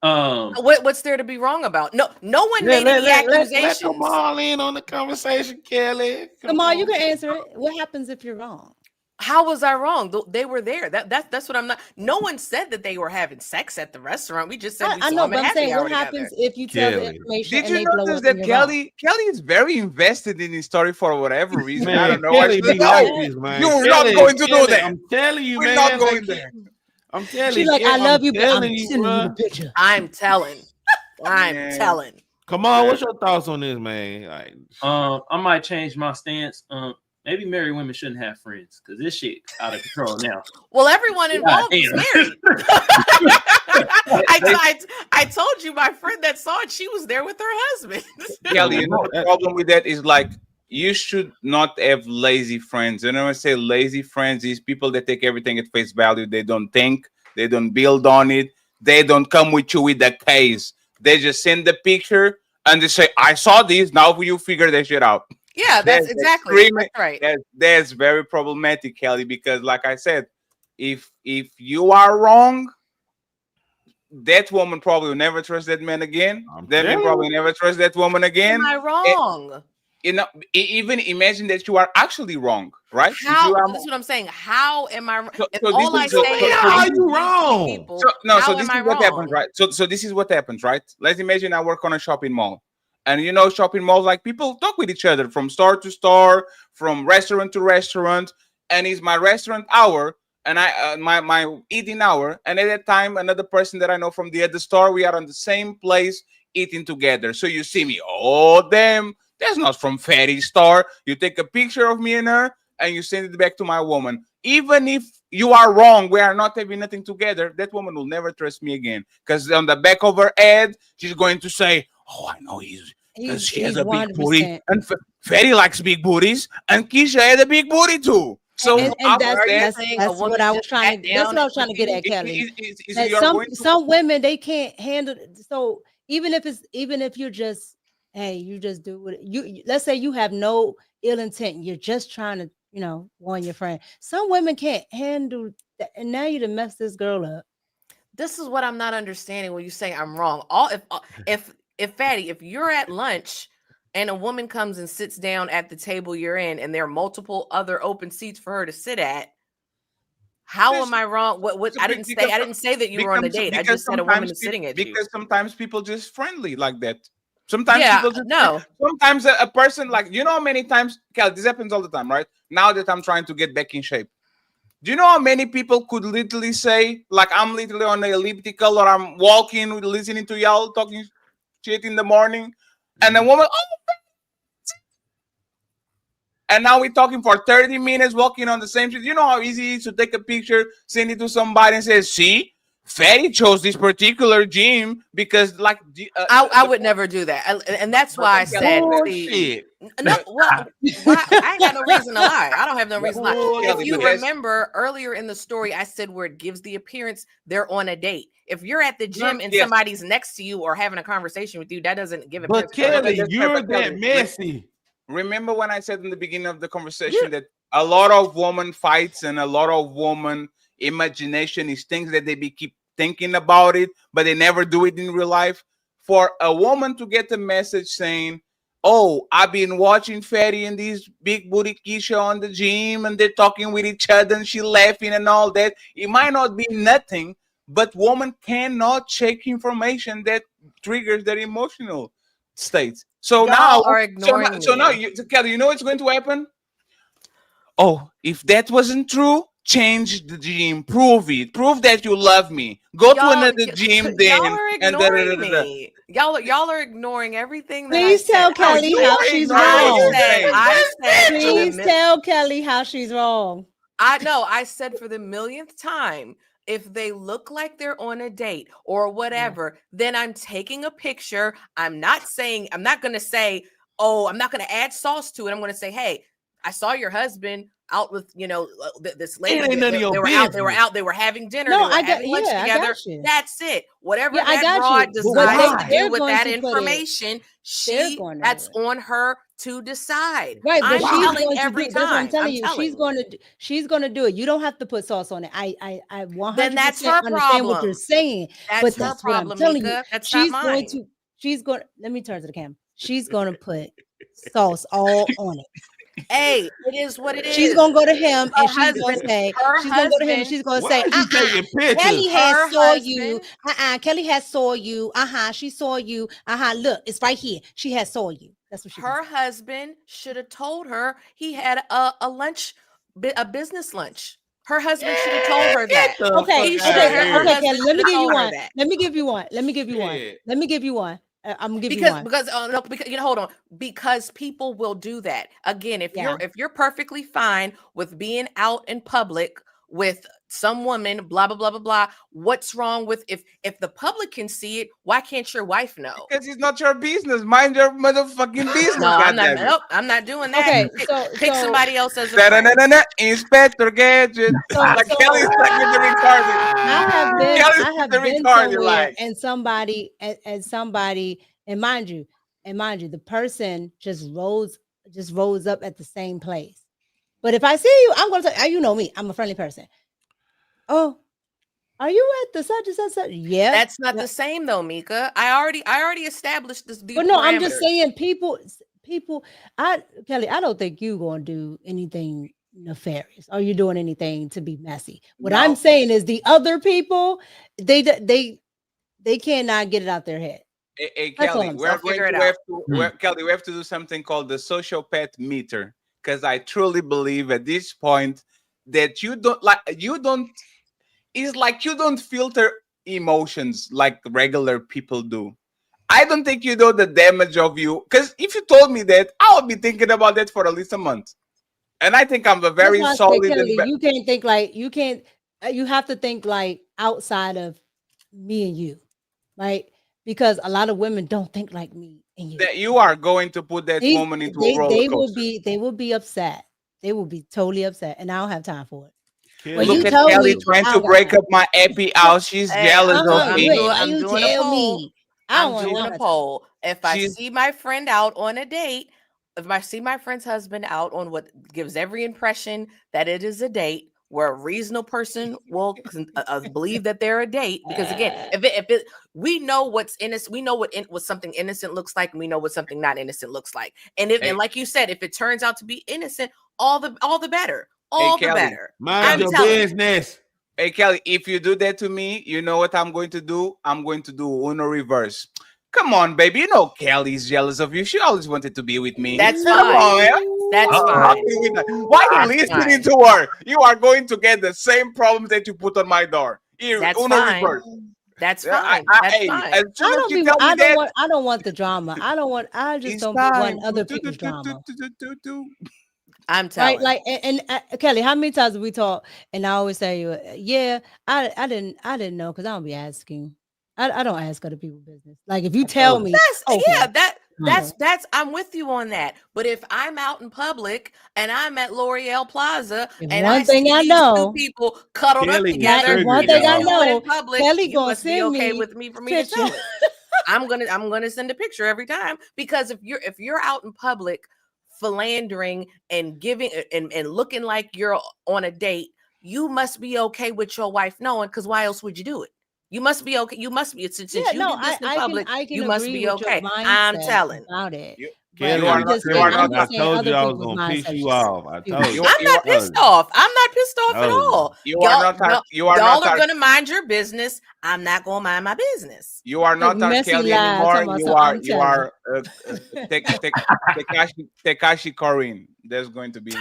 What's there to be wrong about? No one made any accusations. Let them all in on the conversation, Kelly. Come on, you can answer it. What happens if you're wrong? How was I wrong? They were there. That's what I'm not. No one said that they were having sex at the restaurant. We just said we I saw know, them but at I'm happy saying, hour what happens together. if you tell the Kelly. information Did and you they blow notice up that and you're wrong? Kelly is very invested in his story for whatever reason? I Man, don't know. Kelly I be said, like no, this, man. you were Kelly, not going to do Kelly, that. I'm telling you, We're man. not going there. I'm telling She's you. like, I love you, but I'm telling you, sending you the bruh. picture. I'm telling. Man. telling. Come on, what's your thoughts on this, man? Like, I might change my stance. Maybe married women shouldn't have friends because this shit out of control now. Well, everyone involved is married. I told you my friend that saw it, she was there with her husband. Kelly, you know the problem with that is like you should not have lazy friends. And when I say lazy friends, is people that take everything at face value. They don't think, they don't build on it, they don't come with you with the case. They just send the picture and they say, I saw this, now you figure that shit out. Yeah, that's exactly that's right. That's very problematic, Kelly, because like I said, if you are wrong, that woman probably will never trust that man again. That man probably never trust that woman again. Am I wrong? Even imagine that you are actually wrong, right? How? That's what I'm saying. How am I? All I say how are you wrong? So this is what happens, right? So this is what happens, right? Let's imagine I work on a shopping mall. And you know, shopping malls, like people talk with each other from store to store, from restaurant to restaurant. And it's my restaurant hour and I my eating hour. And at that time, another person that I know from the other store, we are on the same place eating together. So you see me, oh damn, that's not from Fatty's store. You take a picture of me and her and you send it back to my woman. Even if you are wrong, we are not having nothing together, that woman will never trust me again. Because on the back of her head, she's going to say, oh, I know because she has a big 100%. booty. And Fatty likes big booties. And Keisha had a big booty too. So and that's what I was trying to. That's what I was trying to get at, Kelly. Some women, they can't handle. So even if you're just, hey, you just do what you. Let's say you have no ill intent. You're just trying to, warn your friend. Some women can't handle that, and now you done messed this girl up. This is what I'm not understanding when you say I'm wrong. If Fatty, if you're at lunch and a woman comes and sits down at the table you're in, and there are multiple other open seats for her to sit at, how am I wrong? What I didn't say that you were on a date. I just said a woman is sitting at you. Because sometimes people just friendly like that. Sometimes people just no. Sometimes a person, like, how many times, Cal, this happens all the time, right? Now that I'm trying to get back in shape. Do you know how many people could literally say, like, I'm literally on the elliptical or I'm walking, listening to y'all talking shit in the morning, and the woman, and now we're talking for 30 minutes walking on the same street. You know how easy it is to take a picture, send it to somebody and say, see, Fatty chose this particular gym because, like, I would never do that, and that's why I said, no, well, I ain't got no reason to lie. I don't have no reason to lie. If you remember earlier in the story, I said where it gives the appearance they're on a date. If you're at the gym and somebody's next to you or having a conversation with you, that doesn't give it. But Kelly, you're that messy. Remember when I said in the beginning of the conversation that a lot of woman fights and a lot of woman imagination is things that they keep thinking about it, but they never do it in real life. For a woman to get a message saying, oh, I've been watching Fatty and these big booty Keisha on the gym and they're talking with each other and she laughing and all that, it might not be nothing, but woman cannot check information that triggers their emotional states. So now, Kelly, you know what's going to happen? Oh, if that wasn't true, change the gym, prove it, prove that you love me. Go to another gym then. Y'all are ignoring me. Y'all are ignoring everything. Please tell Kelly how she's wrong. Please tell Kelly how she's wrong. I know. I said for the millionth time, if they look like they're on a date or whatever, then I'm taking a picture. I'm not going to say, oh, I'm not going to add sauce to it. I'm going to say, hey, I saw your husband. out with, this lady. It ain't none of your They were business. out. They were having dinner. No, they were having lunch I together. got you. That's it. Whatever Yeah, I that got broad you. decides to They're do with going that to put it- information, they're going to that's do it. on her to decide. Right, but I'm she's telling going to every do. That's what time. I'm telling I'm you. telling. She's going to do it. You don't have to put sauce on it. I 100% Then that's her understand what problem. you're saying. That's But her that's what I'm problem, telling you. Mika. That's She's not going mine. to. She's going. Let me turn to the camera. She's going to put sauce all on it. Hey, it is what it is. She's gonna go to him and Her she's gonna husband- say, her she's gonna go to him and husband- she's gonna Why say, is she taking pictures? Kelly Her has saw you. husband- Kelly has saw you. She saw you. Look, it's right here. She has saw you. That's what she. Her husband should have told her he had a lunch, a business lunch. Her husband should have told her that. Okay, Kelly. Let me give you one. Let me give you one. Yeah. I'm gonna give you one. Because hold on, because people will do that again. If you're perfectly fine with being out in public with some woman, blah blah blah blah blah, what's wrong with if the public can see it? Why can't your wife know? Because it's not your business. Mind your motherfucking business. No, I'm not doing that. Okay, pick somebody else as a friend. Inspector Gadget. Like Kelly's stuck with the retarded. I have been somewhere and somebody, and mind you, the person just rose up at the same place. But if I see you, I'm gonna say, you know me, I'm a friendly person. Oh, are you at the such and such? Yeah, that's not the same though, Mika. I already established this. But no, I'm just saying, people. Kelly, I don't think you're gonna do anything nefarious. Are you doing anything to be messy? What I'm saying is the other people, they cannot get it out their head. Hey Kelly, we have to do something called the sociopath meter, because I truly believe at this point that you don't filter emotions like regular people do. I don't think you know the damage of you, because if you told me that, I would be thinking about that for at least a month. And I think I'm a very solid. Kelly, you can't think like you can't. You have to think like outside of me and you, right? Because a lot of women don't think like me and you. That you are going to put that woman into a roller coaster. They will be upset. They will be totally upset, and I don't have time for it. Look at Kelly trying to break up my happy house. She's jealous of me. I'm doing a poll. If I see my friend out on a date, if I see my friend's husband out on what gives every impression that it is a date, where a reasonable person will believe that they're a date, because again, we know what's innocent, we know what something innocent looks like, and we know what something not innocent looks like. And and like you said, if it turns out to be innocent, all the better. All the better. Mind your business. Hey Kelly, if you do that to me, you know what I'm going to do? I'm going to do Uno reverse. Come on, baby. You know Kelly's jealous of you. She always wanted to be with me. That's fine. That's fine. Why are you listening to her? You are going to get the same problem that you put on my door. Here, that's Uno fine. reverse. That's fine. I don't want the drama. I just don't want other people's drama. I'm telling. Like and Kelly, how many times have we talk? And I always say, yeah, I didn't know, because I don't be asking. I don't ask other people's business. Like if you tell me, that's I'm with you on that. But if I'm out in public and I'm at L'Oreal Plaza and I see these two people cuddled up together, one thing I know, in public, Kelly you gonna must be send okay me with me for me to tell it. I'm gonna send a picture every time, because if you're out in public philandering and giving and looking like you're on a date, you must be okay with your wife knowing, because why else would you do it? You must be okay. You must be, since you do this in public, you must be okay. I'm telling. About it. Kelly, I told you I was gonna piss you off. I told you. I'm not pissed off. I'm not pissed off at all. Y'all are gonna mind your business. I'm not gonna mind my business. You are not our Kelly anymore. You are Tekashi Corinne. There's going to be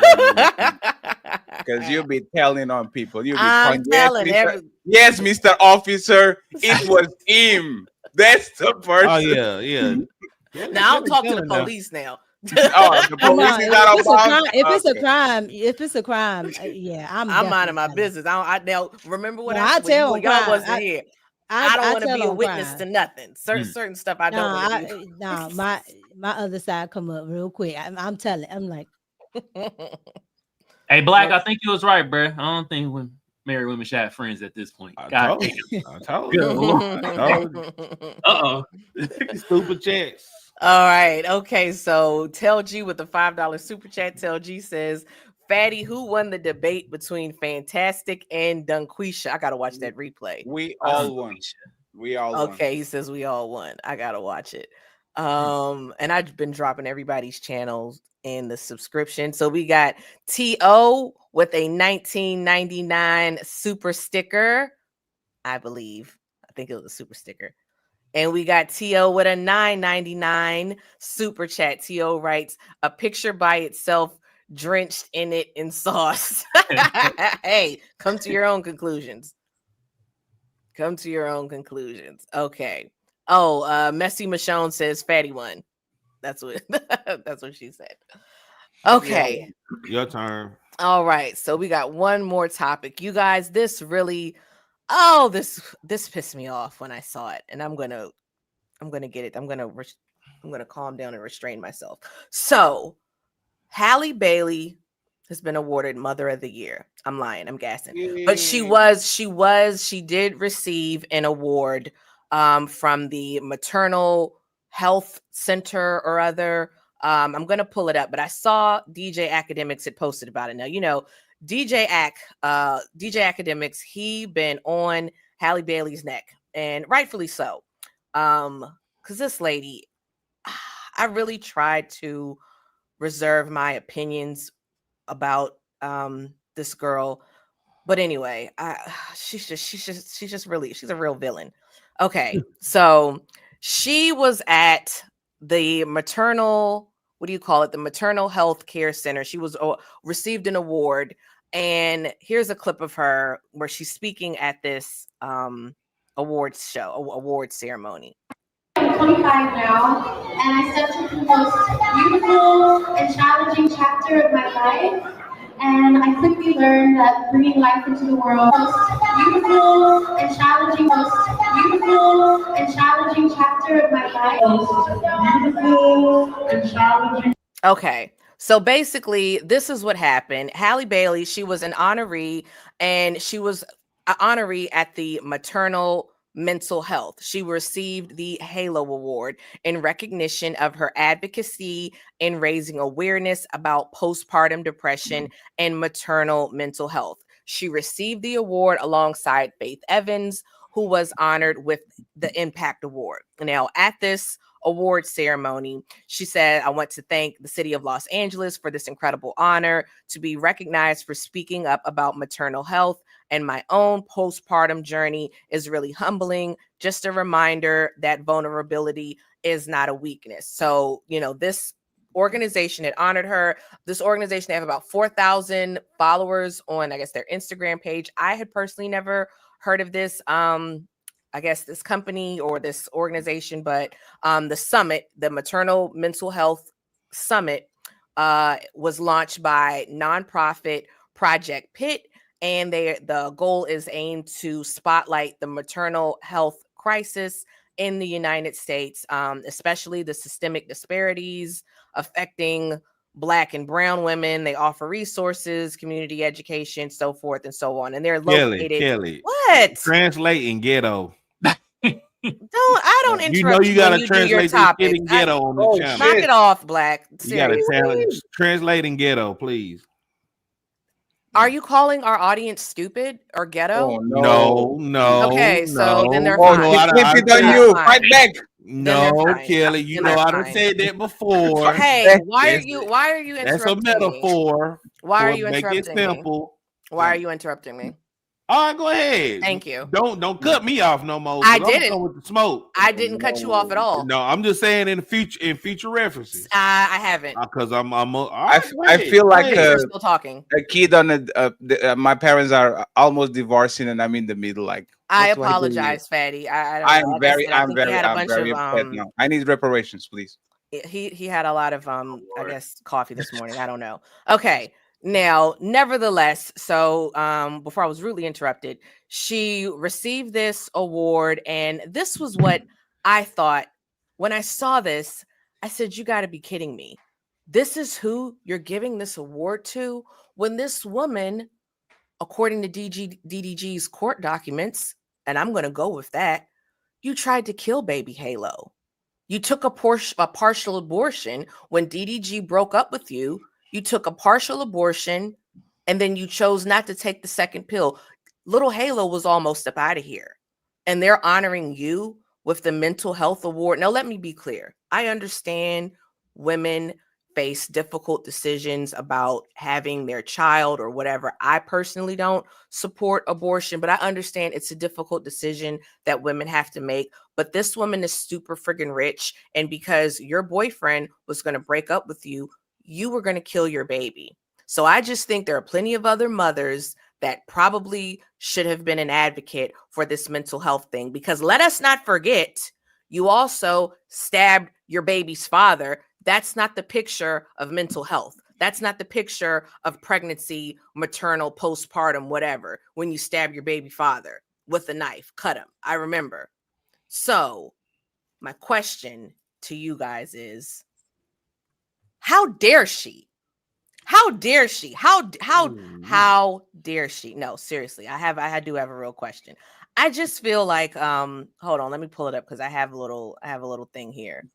because you'll be telling on people. You'll be telling yes, Mr. Officer, it was him. That's the person. Oh yeah. Now I'll talk to the police now. The police is not about. If it's a crime, yeah, I'm minding my business. Now remember what I tell y'all wasn't here. I don't want to be a witness to nothing. Certain stuff I don't want to do. No, my other side come up real quick. I'm telling. I'm like, Hey, Black, I think you was right, bro. I don't think married women should have friends at this point. God damn. I told you. Uh-oh. Super chats. All right. Okay. So Tell G with the $5 super chat. Tell G says, Fatty, who won the debate between Fantastic and Dunquisha? I gotta watch that replay. We all won. We all won. Okay, he says we all won. I gotta watch it. And I've been dropping everybody's channels in the subscription. So we got T.O. with a 1999 super sticker, I believe. I think it was a super sticker. And we got T.O. with a $9.99 super chat. T.O. writes, a picture by itself drenched in it in sauce. Hey, come to your own conclusions. Come to your own conclusions. Okay. Oh, Messy Michonne says Fatty won. That's what that's what she said. Okay. Your turn. All right. So we got one more topic. You guys, this really this pissed me off when I saw it. And I'm gonna get it. I'm gonna calm down and restrain myself. So Halle Bailey has been awarded Mother of the Year. I'm lying. I'm gassing. But she did receive an award from the Maternal Health Center or other. I'm going to pull it up, but I saw DJ Academics had posted about it. Now, you know, DJ Academics, he been on Halle Bailey's neck, and rightfully so. Because this lady, I really tried to reserve my opinions about this girl, but anyway, she's a real villain. Okay, so she was at the maternal, what do you call it, the Maternal Health Care Center. She was received an award, and here's a clip of her where she's speaking at this award ceremony. I'm 25 now, and I stepped into the most beautiful and challenging chapter of my life. And I quickly learned that bringing life into the world was beautiful and challenging chapter of my life. Beautiful and challenging. Okay. So basically, this is what happened. Halle Bailey, she was an honoree, and she was an honoree at the Maternal Mental Health. She received the Halo Award in recognition of her advocacy in raising awareness about postpartum depression and maternal mental health. She received the award alongside Faith Evans, who was honored with the Impact Award. Now, at this award ceremony, she said, I want to thank the city of Los Angeles for this incredible honor to be recognized for speaking up about maternal health, and my own postpartum journey is really humbling. Just a reminder that vulnerability is not a weakness. So, you know, this organization had honored her. This organization, they have about 4,000 followers on, I guess, their Instagram page. I had personally never heard of this. I guess this company or this organization, but the summit, the Maternal Mental Health Summit, was launched by nonprofit Project Pitt, and the goal is aimed to spotlight the maternal health crisis in the United States, especially the systemic disparities affecting Black and brown women. They offer resources, community education, so forth and so on. And they're located. Kelly. What? Translating ghetto. I don't interrupt you know you gotta do translate your this topic. shit in ghetto on the channel. Knock it off, Black. You gotta Seriously. translate in ghetto, please. Are you calling our audience stupid or ghetto? Oh, no. Okay, so then they're Oh, fine. flip it on you. Fight back. No, fine. Kelly, you Then know they're I done fine. said that before. Hey, why are you That's a interrupting metaphor. me? Why are for you make it interrupting me? simple. Why are you interrupting me? All right, go ahead. Thank you. Don't cut me off no more. I 'cause I'm didn't. done with the smoke. I didn't cut you off at all. No, I'm just saying in future references. I haven't. Because all I right, feel like We're still talking. a kid on my parents are almost divorcing, and I'm in the middle. Like, I what do do apologize, Fatty. I'm like very I think he had a bunch upset now. I need reparations, please. He had a lot of I guess coffee this morning. I don't know. Okay. Now, nevertheless, so before I was rudely interrupted, she received this award, and this was what I thought when I saw this. I said, "You got to be kidding me!" This is who you're giving this award to, when this woman, according to DDG's court documents, and I'm going to go with that, you tried to kill baby Halo. You took a partial abortion when DDG broke up with you. You took a partial abortion, and then you chose not to take the second pill. Little Halo was almost up out of here, and they're honoring you with the mental health award. Now, let me be clear. I understand women face difficult decisions about having their child or whatever. I personally don't support abortion, but I understand it's a difficult decision that women have to make. But this woman is super friggin' rich, and because your boyfriend was going to break up with you, you were going to kill your baby. So I just think there are plenty of other mothers that probably should have been an advocate for this mental health thing, because let us not forget, you also stabbed your baby's father. That's not the picture of mental health. That's not the picture of pregnancy, maternal, postpartum, whatever, when you stab your baby father with a knife, cut him. I remember. So my question to you guys is, how dare she? How dare she? How dare she? No, seriously, I do have a real question. I just feel like hold on, let me pull it up because I have a little thing here.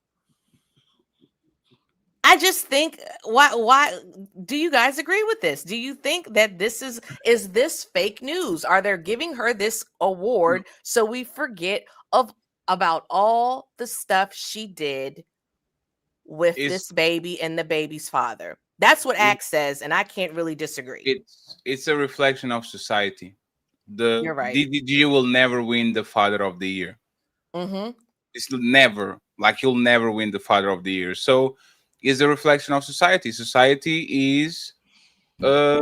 I just think, why do you guys agree with this? Do you think that this is this fake news? Are they giving her this award so we forget about all the stuff she did with this baby and the baby's father? That's what Axe says, and I can't really disagree. It's a reflection of society. You're right. DDG will never win the Father of the Year. Mm-hmm. It's never, like, he'll never win the Father of the Year. So it's a reflection of society. Society is not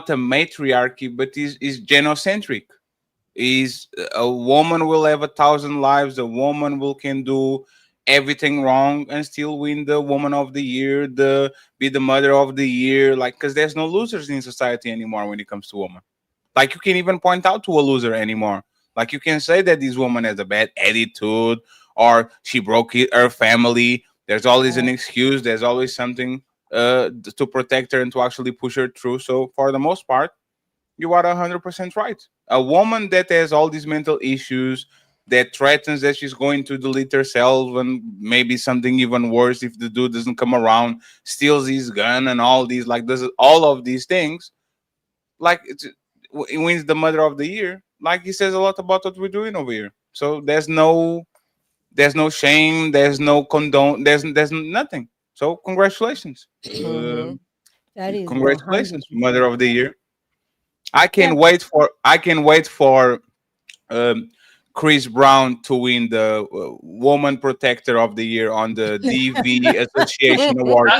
a matriarchy, but is genocentric. Is a woman will have 1,000 lives. A woman can do everything wrong and still win the Woman of the Year, be the Mother of the Year. Like, because there's no losers in society anymore when it comes to women. Like, you can't even point out to a loser anymore. Like, you can say that this woman has a bad attitude or she broke her family. There's always an excuse. There's always something to protect her and to actually push her through. So for the most part, you are 100% right. A woman that has all these mental issues, that threatens that she's going to delete herself and maybe something even worse if the dude doesn't come around, steals his gun and all these, like, does all of these things, like, it wins the Mother of the Year. Like, he says a lot about what we're doing over here. So there's no shame, there's no condone, there's nothing. So congratulations. That is congratulations, 100%. Mother of the Year. I can wait for Chris Brown to win the Woman Protector of the Year on the DV Association Awards.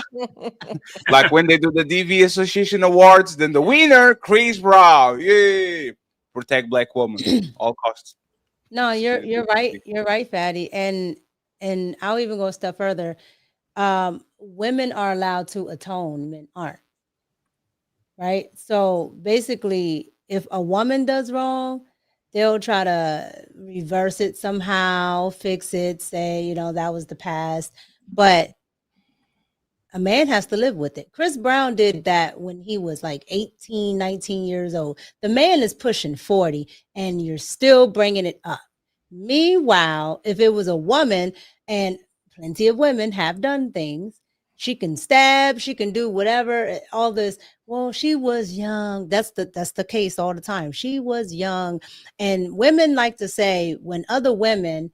Like, when they do the DV Association Awards, then the winner, Chris Brown. Yay! Protect Black women, all costs. No, you're right. You're right, Fatty. And I'll even go a step further. Women are allowed to atone, men aren't. Right? So basically, if a woman does wrong, they'll try to reverse it somehow, fix it, say, that was the past. But a man has to live with it. Chris Brown did that when he was like 18, 19 years old. The man is pushing 40 and you're still bringing it up. Meanwhile, if it was a woman, and plenty of women have done things, she can stab, she can do whatever, all this. Well, she was young. That's the case all the time. She was young. And women like to say, when other women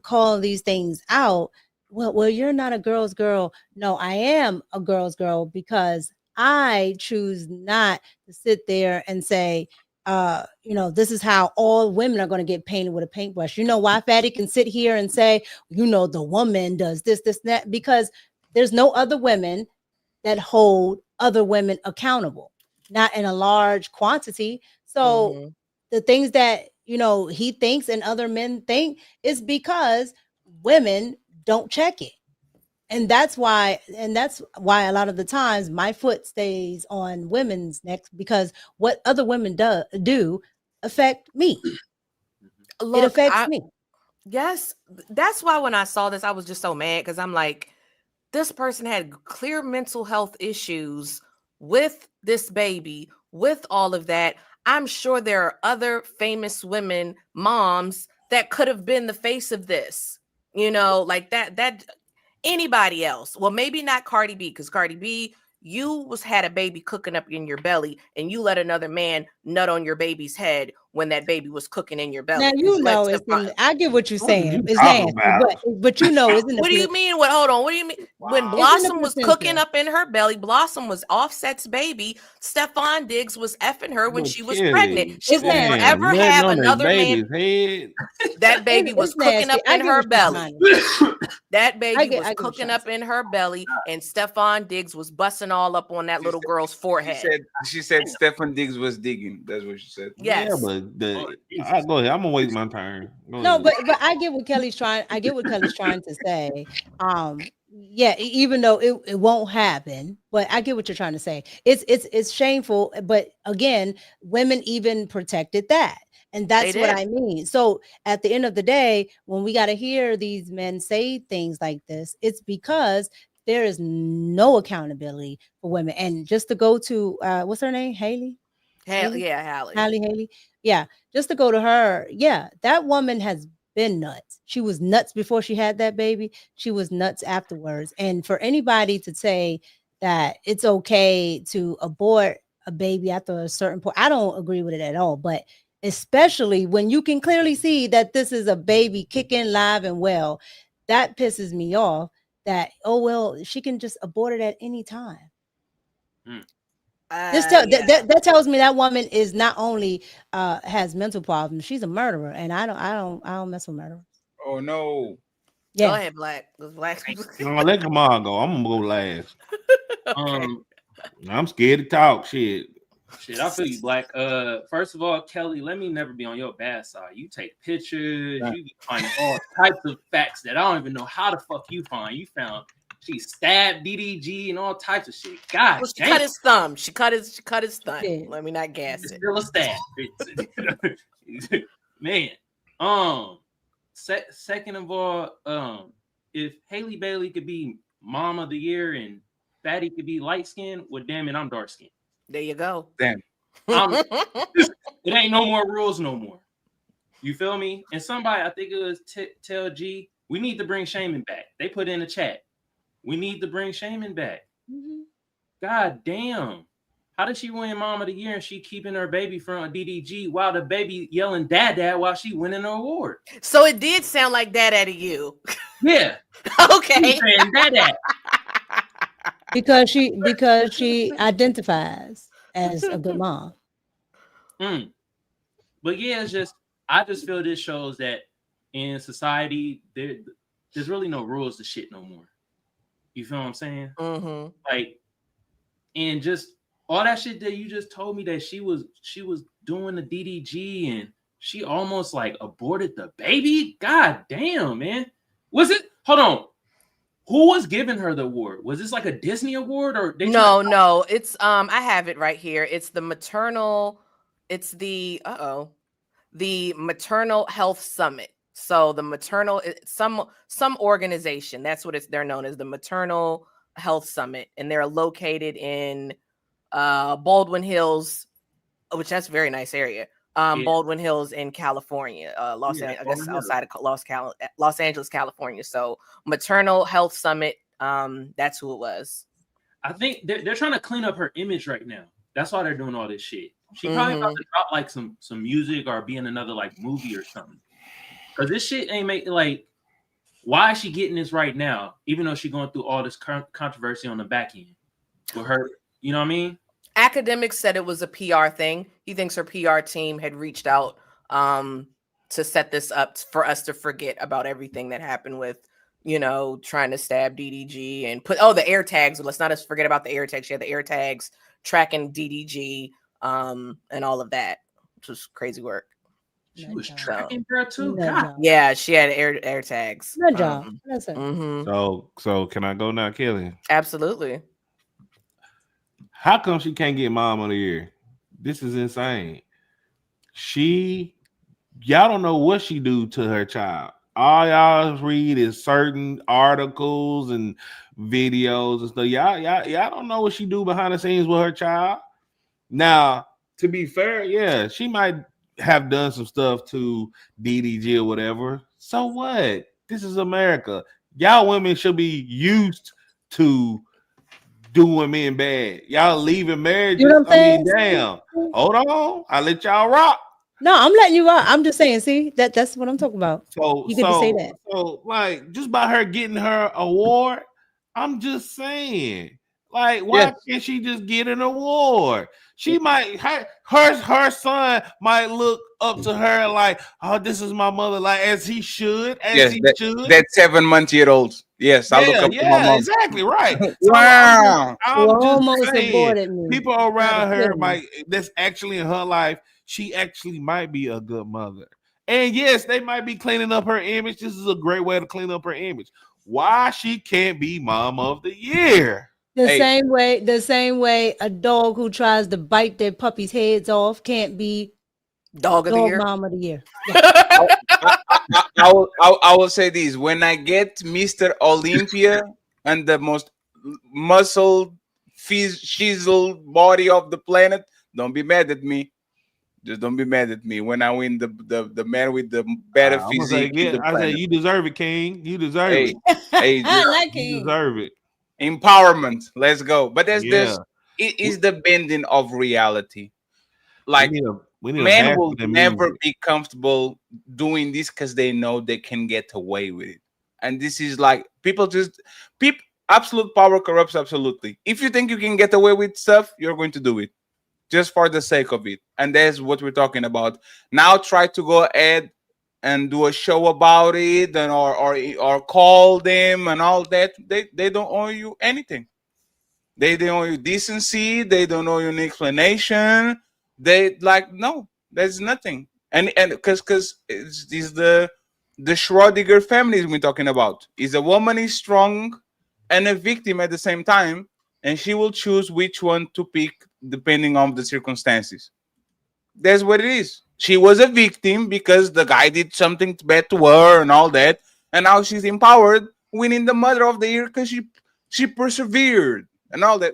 call these things out, well, you're not a girl's girl. No, I am a girl's girl because I choose not to sit there and say, this is how all women are going to get painted with a paintbrush. You know why Fatty can sit here and say, the woman does this, and that? Because there's no other women that hold other women accountable, not in a large quantity. So the things that, he thinks and other men think is because women don't check it. And that's why a lot of the times my foot stays on women's necks, because what other women do affect me. Look, it affects me. Yes. That's why when I saw this, I was just so mad, because I'm like, this person had clear mental health issues with this baby, with all of that. I'm sure there are other famous women, moms, that could have been the face of this, like that anybody else. Well, maybe not Cardi B, because Cardi B, you had a baby cooking up in your belly, and you let another man nut on your baby's head when that baby was cooking in your belly. Now I get what you're saying. It's nasty, but isn't what do you mean? Hold on. What do you mean? Wow. When Blossom was cooking up in her belly, Blossom was Offset's baby. Stefan Diggs was effing her when she was pregnant. She will forever have another man. Head. That baby was cooking up in her belly. That baby was cooking up in her belly, and Stefan Diggs was busting all up on that little girl's forehead. She said Stefan Diggs was digging. That's what she said. Yes. Yeah, but go ahead. I'm gonna wait my turn. No, but I get what Kelly's trying. I get what Kelly's trying to say. Yeah, even though it won't happen, but I get what you're trying to say. It's shameful, but again, women even protected that. And that's what I mean. So at the end of the day, when we got to hear these men say things like this, it's because there is no accountability for women. And just to go to what's her name? Haley. Haley. Yeah, just to go to her. Yeah, that woman has been nuts. She was nuts before she had that baby. She was nuts afterwards. And for anybody to say that it's okay to abort a baby after a certain point, I don't agree with it at all. But especially when you can clearly see that this is a baby kicking live and well, that pisses me off. That, oh, well, she can just abort it at any time. That tells me that woman is not only has mental problems, she's a murderer, and I don't mess with murderers. Oh no! Yeah. Go ahead, Black. No, let Kamal go. I'm gonna go last. Okay. I'm scared to talk. Shit, I feel you, Black. First of all, Kelly, let me never be on your bad side. You take pictures, you find all types of facts that I don't even know how the fuck you find. You found she stabbed DDG and all types of shit. God, she cut his thumb. She cut his thumb. Yeah. Let me not gas it. Still a stab, man. Second of all, if Halle Bailey could be Mom of the Year and Fatty could be light skinned, well, damn it, I'm dark skinned. There you go. Damn. It ain't no more rules no more. You feel me? And somebody, I think it was Tell G, we need to bring Shaman back. They put in the chat. We need to bring Shaman back. Mm-hmm. God damn. How did she win Mom of the Year and she keeping her baby from DDG while the baby yelling dad while she winning the award? So it did sound like dad to you. Yeah. Okay. Dad. Because she identifies as a good mom. But yeah, I just feel this shows that in society there's really no rules to shit no more. You feel what I'm saying? Mm-hmm. Like, and just all that shit that you just told me that she was doing the DDG and she almost like aborted the baby. God damn, man. Was it? Hold on. Who was giving her the award? Was this like a Disney award or no? It's I have it right here. It's the maternal. It's the Maternal Health Summit. So the maternal, some organization. That's what they're known as, the Maternal Health Summit, and they're located in Baldwin Hills, which that's a very nice area. Baldwin Hills in California, outside of Los Angeles, California. So Maternal Health Summit, that's who it was. I think they're trying to clean up her image right now. That's why they're doing all this shit. She probably about to drop like some music or be in another like movie or something. Because this shit ain't like, why is she getting this right now? Even though she's going through all this controversy on the back end with her, you know what I mean? Academics said it was a PR thing. He thinks her PR team had reached out to set this up for us to forget about everything that happened with, trying to stab DDG and put the air tags. Let's not just forget about the air tags. She had the air tags tracking DDG and all of that, which was crazy work. She was tracking her too. Yeah, she had air tags. Good job. So can I go now, Kelly? Absolutely. How come she can't get Mom of the Year? This is insane. Y'all don't know what she do to her child. all y'all read is certain articles and videos and stuff. Y'all don't know what she do behind the scenes with her child. Now, to be fair, yeah, she might have done some stuff to DDG or whatever. So what? This is America. Y'all women should be used to doing men bad. Y'all leaving marriages. You know what I'm saying? Damn. Hold on. I let y'all rock. No, I'm letting you rock. I'm just saying, see, that's what I'm talking about. So You get to say that. So like just by her getting her award, I'm just saying, like, why can't she just get an award? She might her son might look up to her like, oh, this is my mother, like as he should, should. That 7-month-old. Yes, I look up to my mom. Exactly right. So Wow. I'm just saying, me. people around her that's actually in her life, she actually might be a good mother. And yes, they might be cleaning up her image. This is a great way to clean up her image. Why she can't be mom of the year? The same way a dog who tries to bite their puppy's heads off can't be dog of the year, mom of the year. I will say this: when I get Mr. Olympia and the most muscle chiseled body of the planet, don't be mad at me. Just don't be mad at me when I win the man with the better physique. I say you deserve it, King. You deserve it. Hey, you deserve it. Empowerment. Let's go. But it is the bending of reality. Like men will never be comfortable doing this because they know they can get away with it. And this is like absolute power corrupts absolutely. If you think you can get away with stuff, you're going to do it just for the sake of it. And that's what we're talking about. Now try to go ahead and do a show about it and or call them and all that. They don't owe you anything. They don't owe you decency. They don't owe you an explanation. They no, there's nothing. And because it's the Schrödinger family we're talking about. Is a woman is strong and a victim at the same time, and she will choose which one to pick depending on the circumstances. That's what it is. She was a victim because the guy did something bad to her and all that, and now she's empowered, winning the Mother of the Year because she persevered and all that.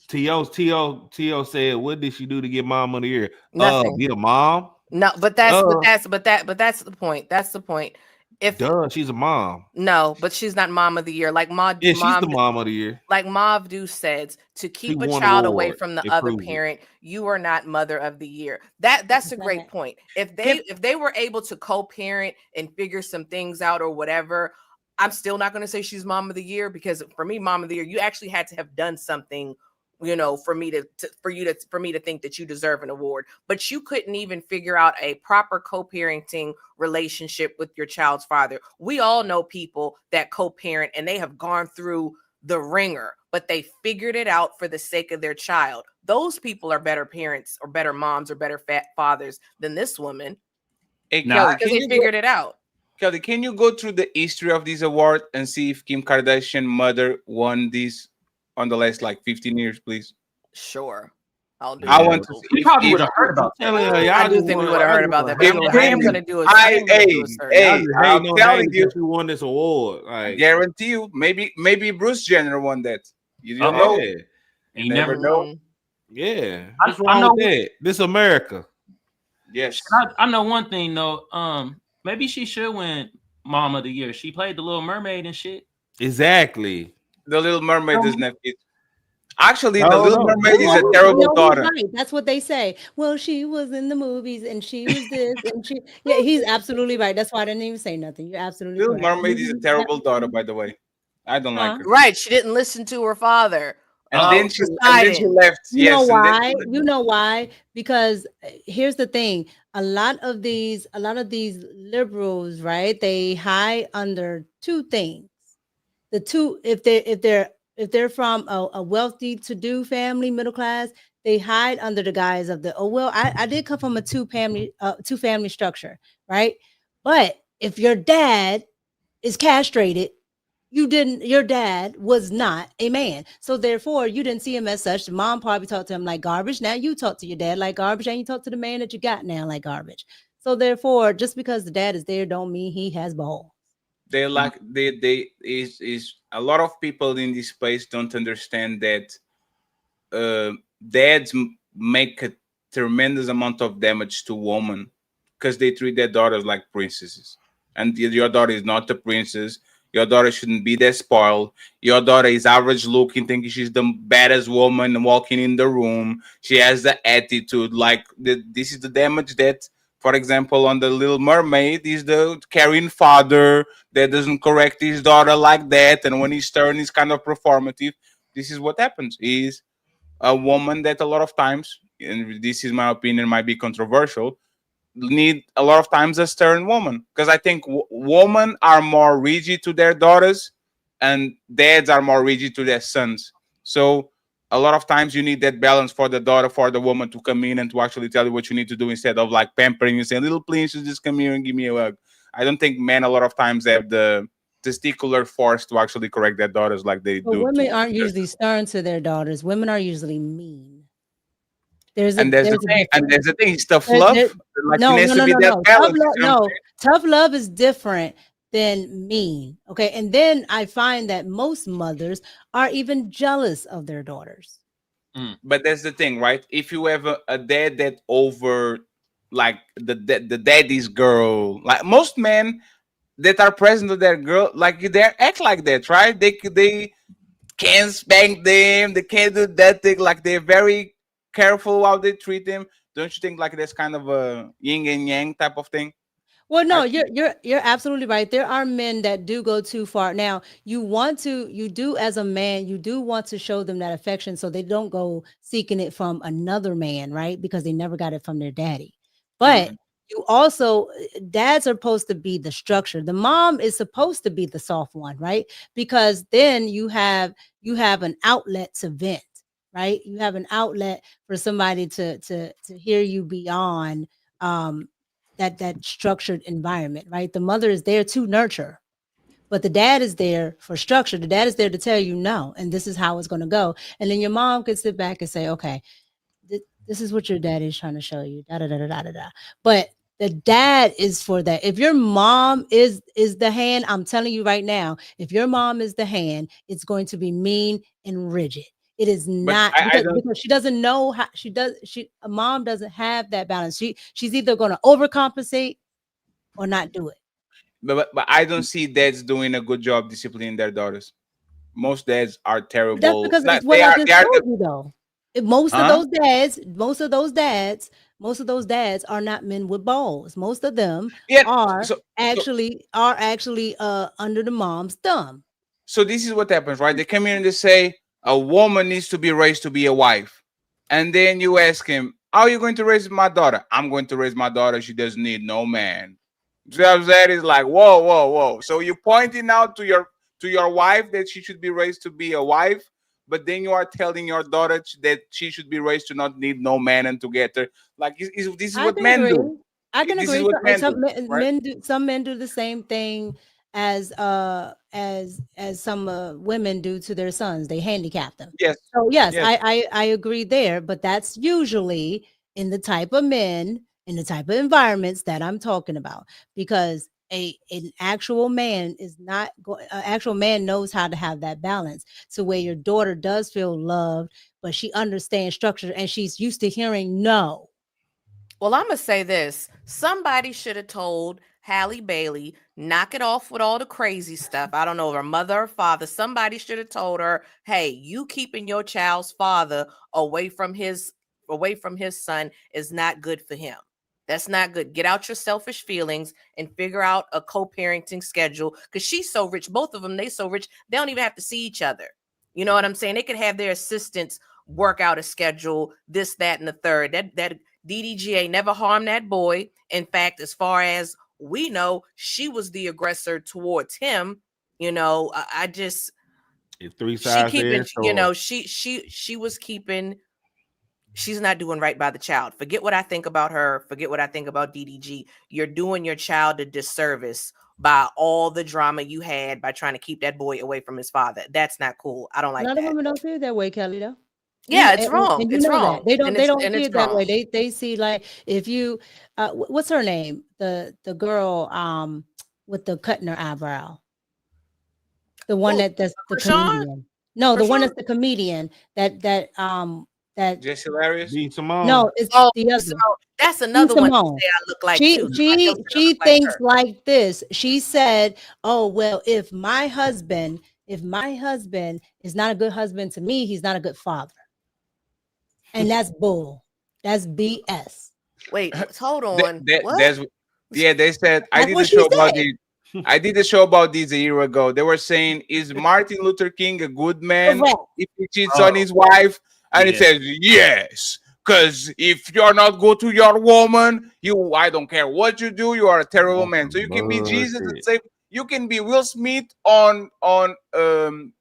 T.O. said, what did she do to get mom of the year? Nothing. Be a mom? No, but that's the point. That's the point. She's a mom. No, but she's not mom of the year. Like she's the mom of the year. Like Mavdu said, to keep a child away from the other parent, you are not mother of the year. That's a great point. If they were able to co-parent and figure some things out or whatever, I'm still not going to say she's mom of the year, because for me, mom of the year, you actually had to have done something, for me to think that you deserve an award. But you couldn't even figure out a proper co-parenting relationship with your child's father. We all know people that co-parent and they have gone through the ringer, but they figured it out for the sake of their child. Those people are better parents or better moms or better fathers than this woman. Because they figured it out. Kelly, can you go through the history of this award and see if Kim Kardashian's mother won this on the last 15 years, please? Sure. I'll do I want to see. We probably would have heard about that. I do think we would have heard about that. But I am going to do it. I'm telling you, who won this award. I guarantee you, maybe Bruce Jenner won that. You don't know. You never know. Yeah. What's wrong with that? This America. Yes. I know one thing though. Maybe she should win Mom of the Year. She played the Little Mermaid and shit. Exactly. The Little Mermaid doesn't have kids. Actually, the Little Mermaid is a terrible daughter. Right. That's what they say. Well, she was in the movies and she was this and she. Yeah, he's absolutely right. That's why I didn't even say nothing. You're absolutely Little right. Mermaid is a terrible daughter, by the way. I don't like her. Right. She didn't listen to her father. And then she left. You know why? You know why? Because here's the thing: a lot of these liberals, right? They hide under two things. The two, if they're from a wealthy, to-do family, middle class, they hide under the guise of I did come from a two family structure, right? But if your dad is castrated, your dad was not a man. So therefore you didn't see him as such. The mom probably talked to him like garbage. Now you talk to your dad like garbage, and you talk to the man that you got now like garbage. So therefore, just because the dad is there, don't mean he has balls. They like they is a lot of people in this place don't understand that dads make a tremendous amount of damage to women because they treat their daughters like princesses, and your daughter is not a princess. Your daughter shouldn't be that spoiled. Your daughter is average looking, thinking she's the baddest woman walking in the room. She has the attitude. Like this is the damage that, for example, on the Little Mermaid, is the caring father that doesn't correct his daughter like that, and when he's stern, he's kind of performative. This is what happens. Is a woman that a lot of times, and this is my opinion, might be controversial, need a lot of times a stern woman, because I think women are more rigid to their daughters and dads are more rigid to their sons. So a lot of times you need that balance for the daughter, for the woman to come in and to actually tell you what you need to do, instead of like pampering you, saying, little please, just come here and give me a hug. I don't think men a lot of times have the testicular force to actually correct their daughters like they But do. women aren't usually stern to their daughters. Women are usually mean. There's And there's the thing, it's the fluff. Like no, it needs no, to no, be no, that no. balance. You know what I'm saying? Tough love is different than mean. Okay. And then I find that most mothers are even jealous of their daughters. But that's the thing, right? If you have a dad that over, like the daddy's girl, like most men that are present to their girl, like they act like that, right? They can't spank them, they can't do that thing. Like they're very careful how they treat them. Don't you think like that's kind of a yin and yang type of thing? Well, no, you're absolutely right. There are men that do go too far. Now, you do as a man, you do want to show them that affection so they don't go seeking it from another man, right? Because they never got it from their daddy. But you also, dads are supposed to be the structure. The mom is supposed to be the soft one, right? Because then you have an outlet to vent, right? You have an outlet for somebody to hear you beyond that structured environment, right? The mother is there to nurture, but the dad is there for structure. The dad is there to tell you no, and this is how it's going to go. And then your mom could sit back and say, okay, this is what your daddy is trying to show you. Da, da, da, da, da, da. But the dad is for that. If your mom is the hand, I'm telling you right now, if your mom is the hand, it's going to be mean and rigid. It is not because she doesn't know how a mom doesn't have that balance. She's either going to overcompensate or not do it. But I don't see dads doing a good job disciplining their daughters. Most dads are terrible. That's because it's what I just told you, though. Most of those dads are not men with balls. Most of them are actually under the mom's thumb. So this is what happens, right? They come here and they say a woman needs to be raised to be a wife. And then you ask him, how are you going to raise my daughter? I'm going to raise my daughter. She doesn't need no man. So that is like, whoa. So you're pointing out to your wife that she should be raised to be a wife, but then you are telling your daughter that she should be raised to not need no man and to get her. Like, this is what men do. I can agree. Some men do the same thing as some women do to their sons. They handicap them. Yes. So yes. I agree there, but that's usually in the type of men, in the type of environments that I'm talking about, because an actual man is not an actual man knows how to have that balance, so where your daughter does feel loved, but she understands structure and she's used to hearing no. Well, I'm gonna say this: somebody should have told Halle Bailey, knock it off with all the crazy stuff. I don't know, her mother or father. Somebody should have told her, hey, you keeping your child's father away from his son is not good for him. That's not good. Get out your selfish feelings and figure out a co-parenting schedule, because she's so rich. Both of them, they so rich, they don't even have to see each other. You know what I'm saying? They could have their assistants work out a schedule, this, that, and the third. That DDGA never harmed that boy. In fact, as far as we know, she was the aggressor towards him. You know, I just three sides she was keeping. She's not doing right by the child. Forget what I think about her. Forget what I think about DDG. You're doing your child a disservice by all the drama you had by trying to keep that boy away from his father. That's not cool. I don't like that. A lot of women don't feel that way, Kelly, though. Yeah, it's wrong. And you It's know wrong. that they don't see it's it that way. wrong. They see like if you what's her name? The girl with the cut in her eyebrow. The one that's the comedian. No, the one that's the comedian that Just hilarious. no, it's the other. That's another one Simone. say I look like She too. Somebody else said I she look like thinks her. like this. She said, "Oh well, if my husband is not a good husband to me, he's not a good father." And that's bull. That's BS. Wait, hold on. What? They said I That's did what a she show about said. this. I did a show about this a year ago. They were saying, "Is Martin Luther King a good man Correct. if he cheats on his wife?" And it Yeah. says, "Yes, because if you're not good to your woman, I don't care what you do, you are a terrible man." So you can be Jesus and say you can be Will Smith on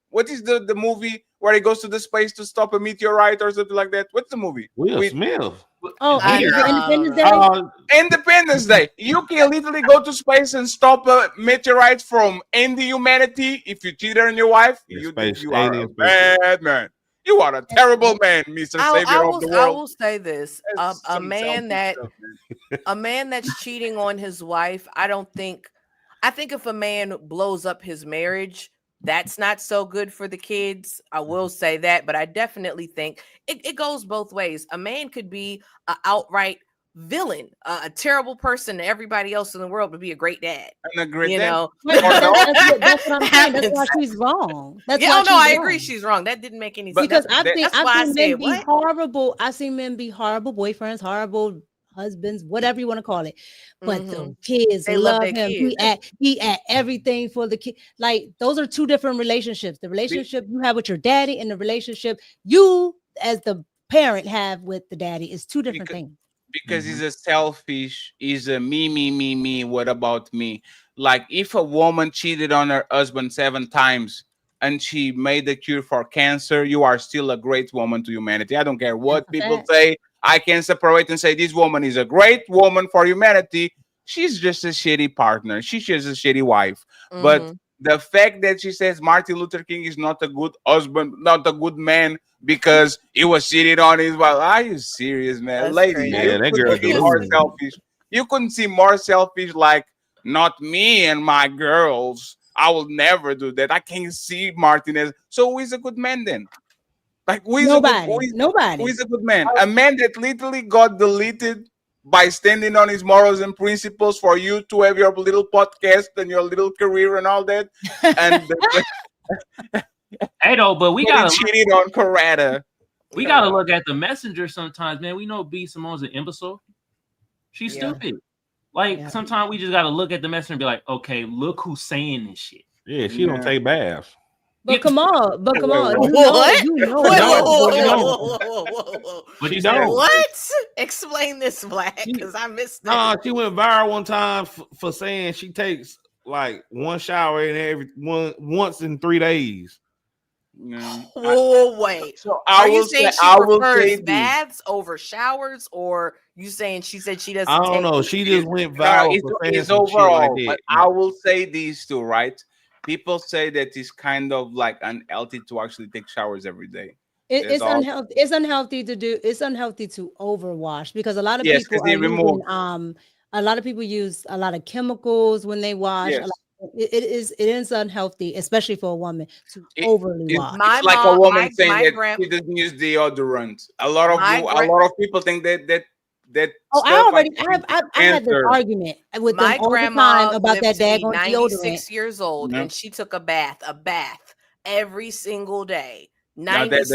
what is the movie where he goes to the space to stop a meteorite or something like that? What's the movie? Will Smith. Oh, Independence Day. Independence Day. You can literally go to space and stop a meteorite from ending humanity. If you cheat on your wife, you are a bad man. You are a terrible man, Mr. Savior of the I world. will say this: a man that's cheating on his wife. I think if a man blows up his marriage, that's not so good for the kids. I will say that, but I definitely think it goes both ways. A man could be an outright villain, a terrible person to everybody else in the world, but be a great dad. And a great you dad. know, That's what I'm saying. That's why she's wrong. I agree. She's wrong. That didn't make any sense. Because I've seen men be what? horrible. I've seen men be horrible boyfriends, horrible husbands, whatever you want to call it. But the kids They love love him. their He at everything for the kid. Like those are two different relationships. The relationship you have with your daddy and the relationship you as the parent have with the daddy is two different things. Because he's a selfish, he's a me, what about me? Like if a woman cheated on her husband 7 times and she made the cure for cancer, you are still a great woman to humanity. I don't care what people say. I can separate and say this woman is a great woman for humanity. She's just a shitty partner. She's just a shitty wife. But the fact that she says Martin Luther King is not a good husband, not a good man because he was cheated on his wife. Are you serious, man? That's Lady, crazy. you couldn't see more selfish. You couldn't see more selfish like not me and my girls. I will never do that. I can't see Martin as so who is a good man then? Like who is Nobody. Who is a good man? A man that literally got deleted by standing on his morals and principles for you to have your little podcast and your little career and all that. And hey, though, but we got cheated on Coretta. We gotta look at the messenger sometimes, man. We know B. Simone's an imbecile. She's stupid. Like sometimes we just gotta look at the messenger and be like, okay, look who's saying this shit. Yeah, she don't take baths. But come on, What? But you don't. What? Explain this, Black, because I missed that. She went viral one time for saying she takes like one shower in once in 3 days. Wait. So Are you saying she prefers baths over showers, or you saying she said she doesn't? I don't know. She just went viral. It's overall, but I will say these two, right? People say that it's kind of like unhealthy to actually take showers every day. It's unhealthy. It's unhealthy to do. It's unhealthy to overwash because a lot of people are using, a lot of people use a lot of chemicals when they wash. Yes. It is unhealthy, especially for a woman to overly wash. It's like a woman saying that she doesn't use deodorant. A lot of people think that. I had this argument with them all the time about that daggone 96 deodorant. years old, and she took a bath every single day. That's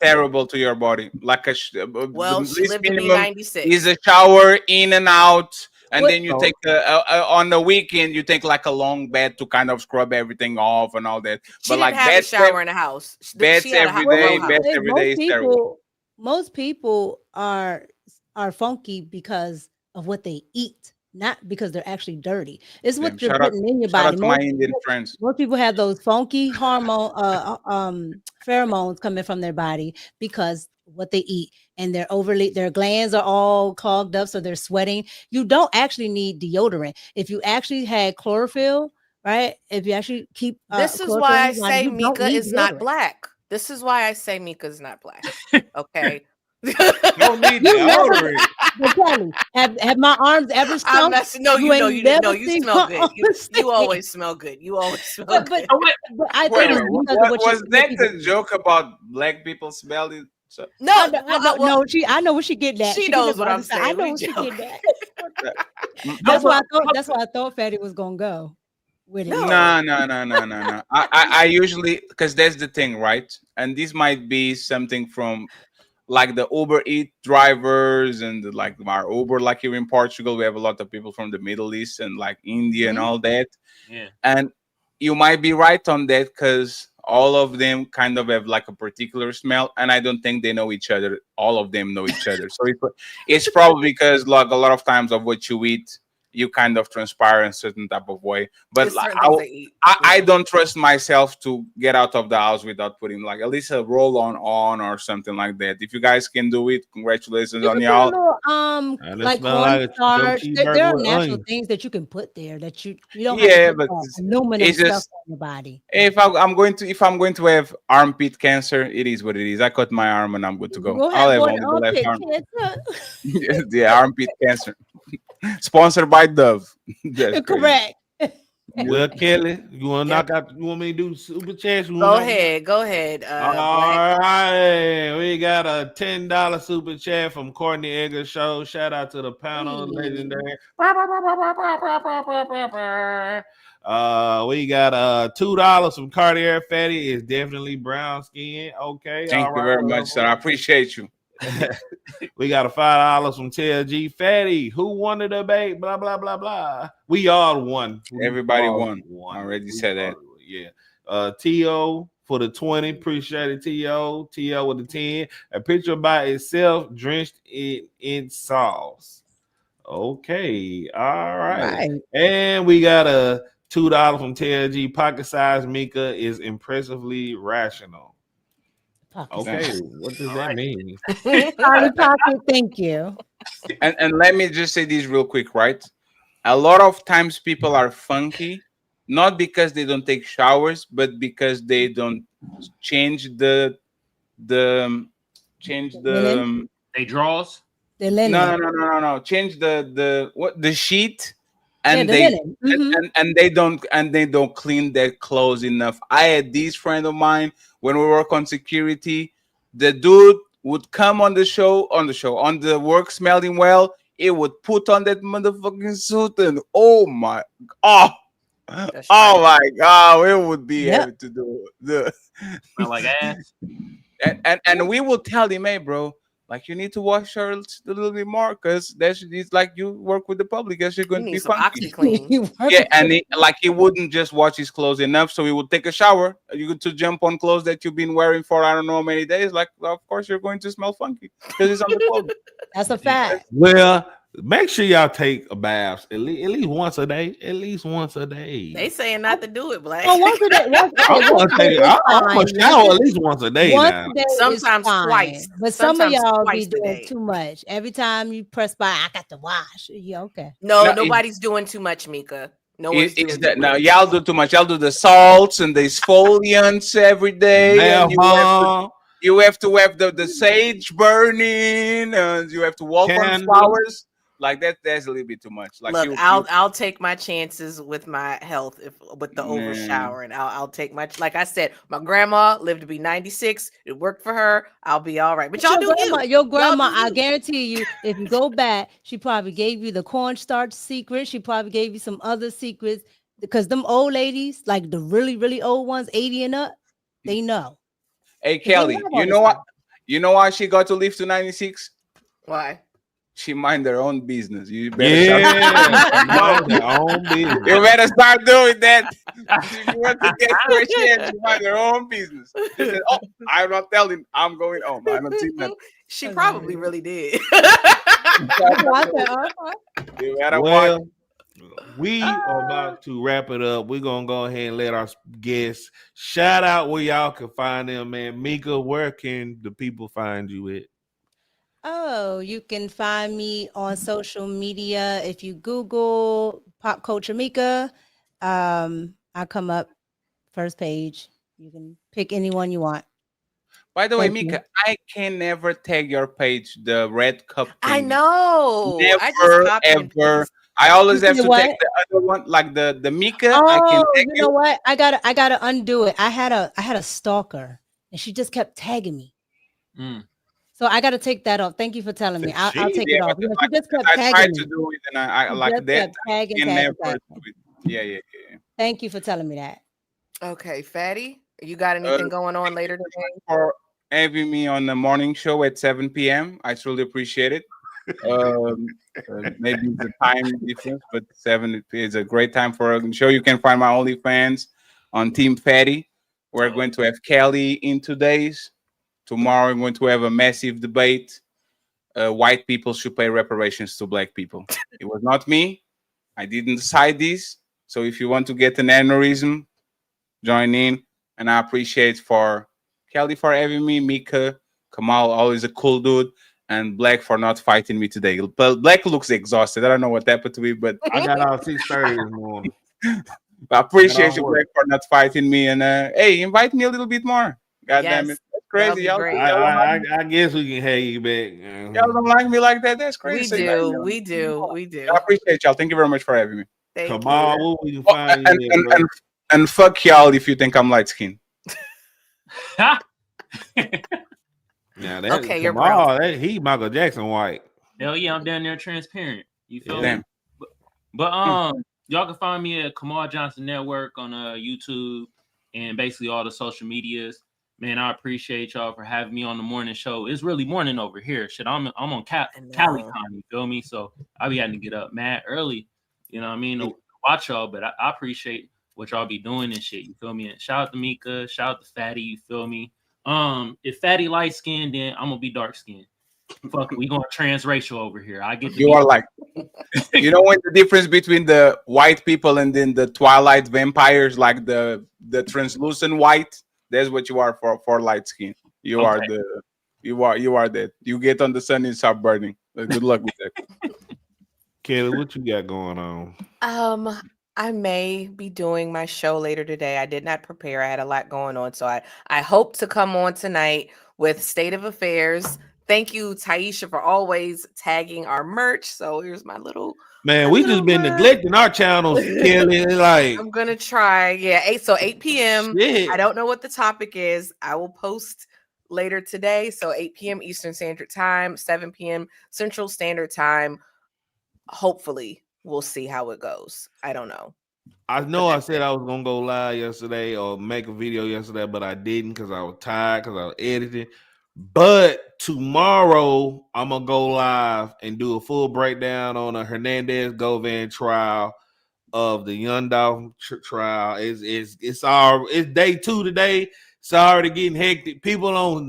terrible to your body. Like she lived to be 96. Is a shower in and out, and then you take on the weekend you take like a long bath to kind of scrub everything off and all that. She didn't have a shower in the house. Baths every day is terrible. Most people are funky because of what they eat, not because they're actually dirty. It's what you're putting in your body. Most people have those funky pheromones coming from their body because what they eat, and their glands are all clogged up, so they're sweating. You don't actually need deodorant. If you actually had chlorophyll, right? If you actually keep this is why I say Mika is not Black. This is why I say Mika's not black. Okay. Don't need You the never, honoree. but tell me, have my arms ever I'm stunk? not. No, you know you didn't. No, you smell good. You always smell good. You always smell but, good. but I Wait think a it's minute. because of What, what was you, that the joke about black people smelling? So, No, I know, well, I know what she getting at. she She getting knows at what the I'm other side. I saying. know We what she joke. getting at. no, That's why I thought Fatty was gonna go with it. No. no. I usually, because that's the thing, right? And this might be something from like the Uber Eat drivers and like our Uber, like here in Portugal, we have a lot of people from the Middle East and like India and all that. Yeah. And you might be right on that because all of them kind of have like a particular smell, and I don't think they know each other. All of them know each other, so it's probably because like a lot of times of what you eat, you kind of transpire in a certain type of way. But There's like, certain things they eat. I don't trust myself to get out of the house without putting like at least a roll on or something like that. If you guys can do it, congratulations You on can put a y'all. little And it like smell like a double cornstarch. There cheeseburger are with natural onions. things that you can put there that you don't have to Yeah, put but aluminum it's stuff just on your body. if I'm going to have armpit cancer, it is what it is. I cut my arm and I'm good to go. Go I'll have have one only the left armpit arm. cancer. Yeah, armpit cancer. Sponsored by Dove. That's crazy. Correct. Well, Kelly, you want to knock out? You want me to do super chats? Go ahead. Go ahead. All Black. right, we got a $10 super chat from Courtney Egger Show. Shout out to the panel, legendary. We got $2 from Cartier Fatty. Is definitely brown skin. Okay, Thank all you right, very much, sir. I appreciate you. We got a $5 from TLG Fatty. Who won the debate? Blah blah blah blah. We all won. Everybody won. I already said that. Yeah. T.O. for the 20. Appreciate it, T.O. T.O. with the 10. A picture by itself drenched in sauce. Okay. All right. And we got a $2 from TLG. Pocket size Mika is impressively rational. Okay, what does that mean? Polly Pocket, thank you. And let me just say this real quick, right? A lot of times people are funky, not because they don't take showers, but because they don't change the they draws. The linen. No. Change the sheet, and the linen. and they don't clean their clothes enough. I had this friend of mine when we work on security. The dude would come on the work smelling well. It would put on that motherfucking suit and oh my god, it would be having to do the smell like ass. And we will tell him, hey, bro, like you need to wash her a little bit more because it's like you work with the public. Guess you're going to be funky. Yeah, and he wouldn't just wash his clothes enough, so he would take a shower. You get to jump on clothes that you've been wearing for I don't know how many days. Like, well, of course you're going to smell funky because it's on the clothes. That's a fact. Well, make sure y'all take a bath at least once a day. At least once a day. They saying not to do it, Black. Oh, once a day. I'm gonna shower at least once a day now. Sometimes twice. But some of y'all be doing too much. Every time you press by, I got to wash. Yeah, okay. No, nobody's doing too much, Mika. No one's doing Is that now? Y'all do too much. Y'all do the salts and the exfoliants every day. And you have to have the sage burning, and you have to walk on flowers. Like that's a little bit too much. Like, look, I'll take my chances with my health with the over showering. I'll take like I said, my grandma lived to be 96. It worked for her. I'll be all right. But y'all do your grandma. I guarantee you, if you go back, she probably gave you the cornstarch secret. She probably gave you some other secrets because them old ladies, like the really really old ones, 80 and up, they know. Hey Kelly, you know what? You know why she got to live to 96? Why? She mind their own business. You better mind their own business. You better start doing that. If you want to get where she is, you mind their own business. She said, oh, I'm not telling. I'm going home. I don't see that. She probably really did. Well, we are about to wrap it up. We're gonna go ahead and let our guests shout out where y'all can find them, man. Mika, where can the people find you at? Oh, you can find me on social media. If you Google Pop Culture Mika, I come up first page. You can pick anyone you want. By the way, Thank you. Mika, I can never tag your page, the red cup thing. I know. Never, I just copy and ever. paste. I always You have did to what? tag the other one, like the Mika. I can Oh, tag you know what? I gotta undo it. I had a stalker, and she just kept tagging me. So I gotta take that off. Thank you for telling me. I'll take it off. but She just kept I tagging tried me. to do it, and I She like just that. kept tagging, I can tagging, never tagging. do it. Yeah. Thank you for telling me that. Okay, Fatty, you got anything going on later today? For having me on the morning show at 7 p.m. I truly appreciate it. Maybe it's a time difference, but 7 is a great time for a show. You can find my OnlyFans on Team Fatty. We're going to have Kelly in 2 days. Tomorrow, we're going to have a massive debate. White people should pay reparations to black people. It was not me. I didn't decide this. So if you want to get an aneurysm, join in. And I appreciate for Kelly for having me, Mika, Kamal, always a cool dude, and Black for not fighting me today. But Black looks exhausted. I don't know what happened to me, but I got out 6:30 this morning. I appreciate you, Black, for not fighting me. And hey, invite me a little bit more. God damn it. That's crazy. Y'all, I guess we can have you back. Y'all don't like me like that. That's crazy. We do. I appreciate y'all. Thank you very much for having me. Thank Come on, what we can find you at, and fuck y'all if you think I'm light skinned. Now that, okay, you're brown. He Michael Jackson white. Hell yeah, I'm down there transparent. You feel Damn. me? But y'all can find me at Kamal Johnson Network on YouTube and basically all the social medias. Man, I appreciate y'all for having me on the morning show. It's really morning over here. Shit, I'm on Cali time, you feel me? So I be having to get up mad early, you know what I mean, to watch y'all, but I appreciate what y'all be doing and shit, you feel me? And shout out to Mika, shout out to Fatty, you feel me? If Fatty light skinned, then I'm gonna be dark skinned. Fuck, we going transracial over here. I get you are like, you know what the difference between the white people and then the Twilight vampires, like the translucent white. That's what you are for light skin. You are that. You get on the sun and start burning. Good luck with that. Kelly, what you got going on? I may be doing my show later today. I did not prepare. I had a lot going on. So I hope to come on tonight with State of Affairs. Thank you, Taisha, for always tagging our merch. So here's my little we just been neglecting our channels, Kelly. Like I'm gonna try. Yeah, 8 p.m. Shit. I don't know what the topic is. I will post later today. So 8 p.m. Eastern Standard Time, 7 p.m. Central Standard Time. Hopefully, we'll see how it goes. I don't know. I know I said I was gonna go live yesterday or make a video yesterday, but I didn't because I was tired because I was editing. But tomorrow I'm gonna go live and do a full breakdown on a Hernandez Govan trial of the Yundao trial. It's day 2 today. It's already getting hectic. People on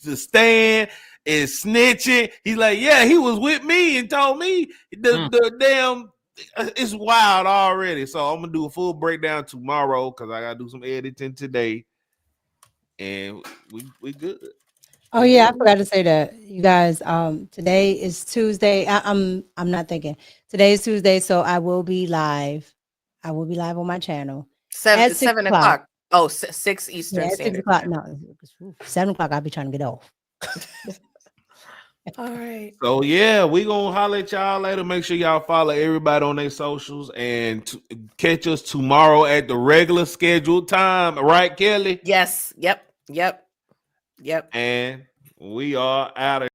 the stand is snitching. He's like, yeah, he was with me and told me the damn. It's wild already. So I'm gonna do a full breakdown tomorrow because I gotta do some editing today, and we good. Oh yeah, I forgot to say that, you guys. Today is Tuesday. I'm not thinking. Today is Tuesday, so I will be live. I will be live on my channel. 7 o'clock. Oh, 6 Eastern Yeah, Standard 6 o'clock. Time. No, 7 o'clock. I'll be trying to get off. All right. So yeah, we gonna holler at y'all later. Make sure y'all follow everybody on their socials and catch us tomorrow at the regular scheduled time. Right, Kelly? Yes. Yep. And we are out of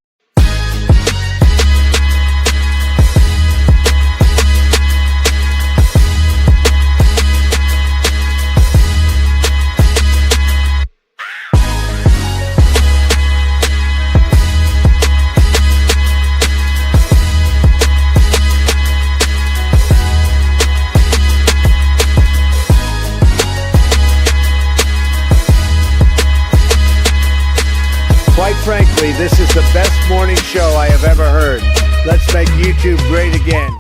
Quite frankly, this is the best morning show I have ever heard. Let's make YouTube great again.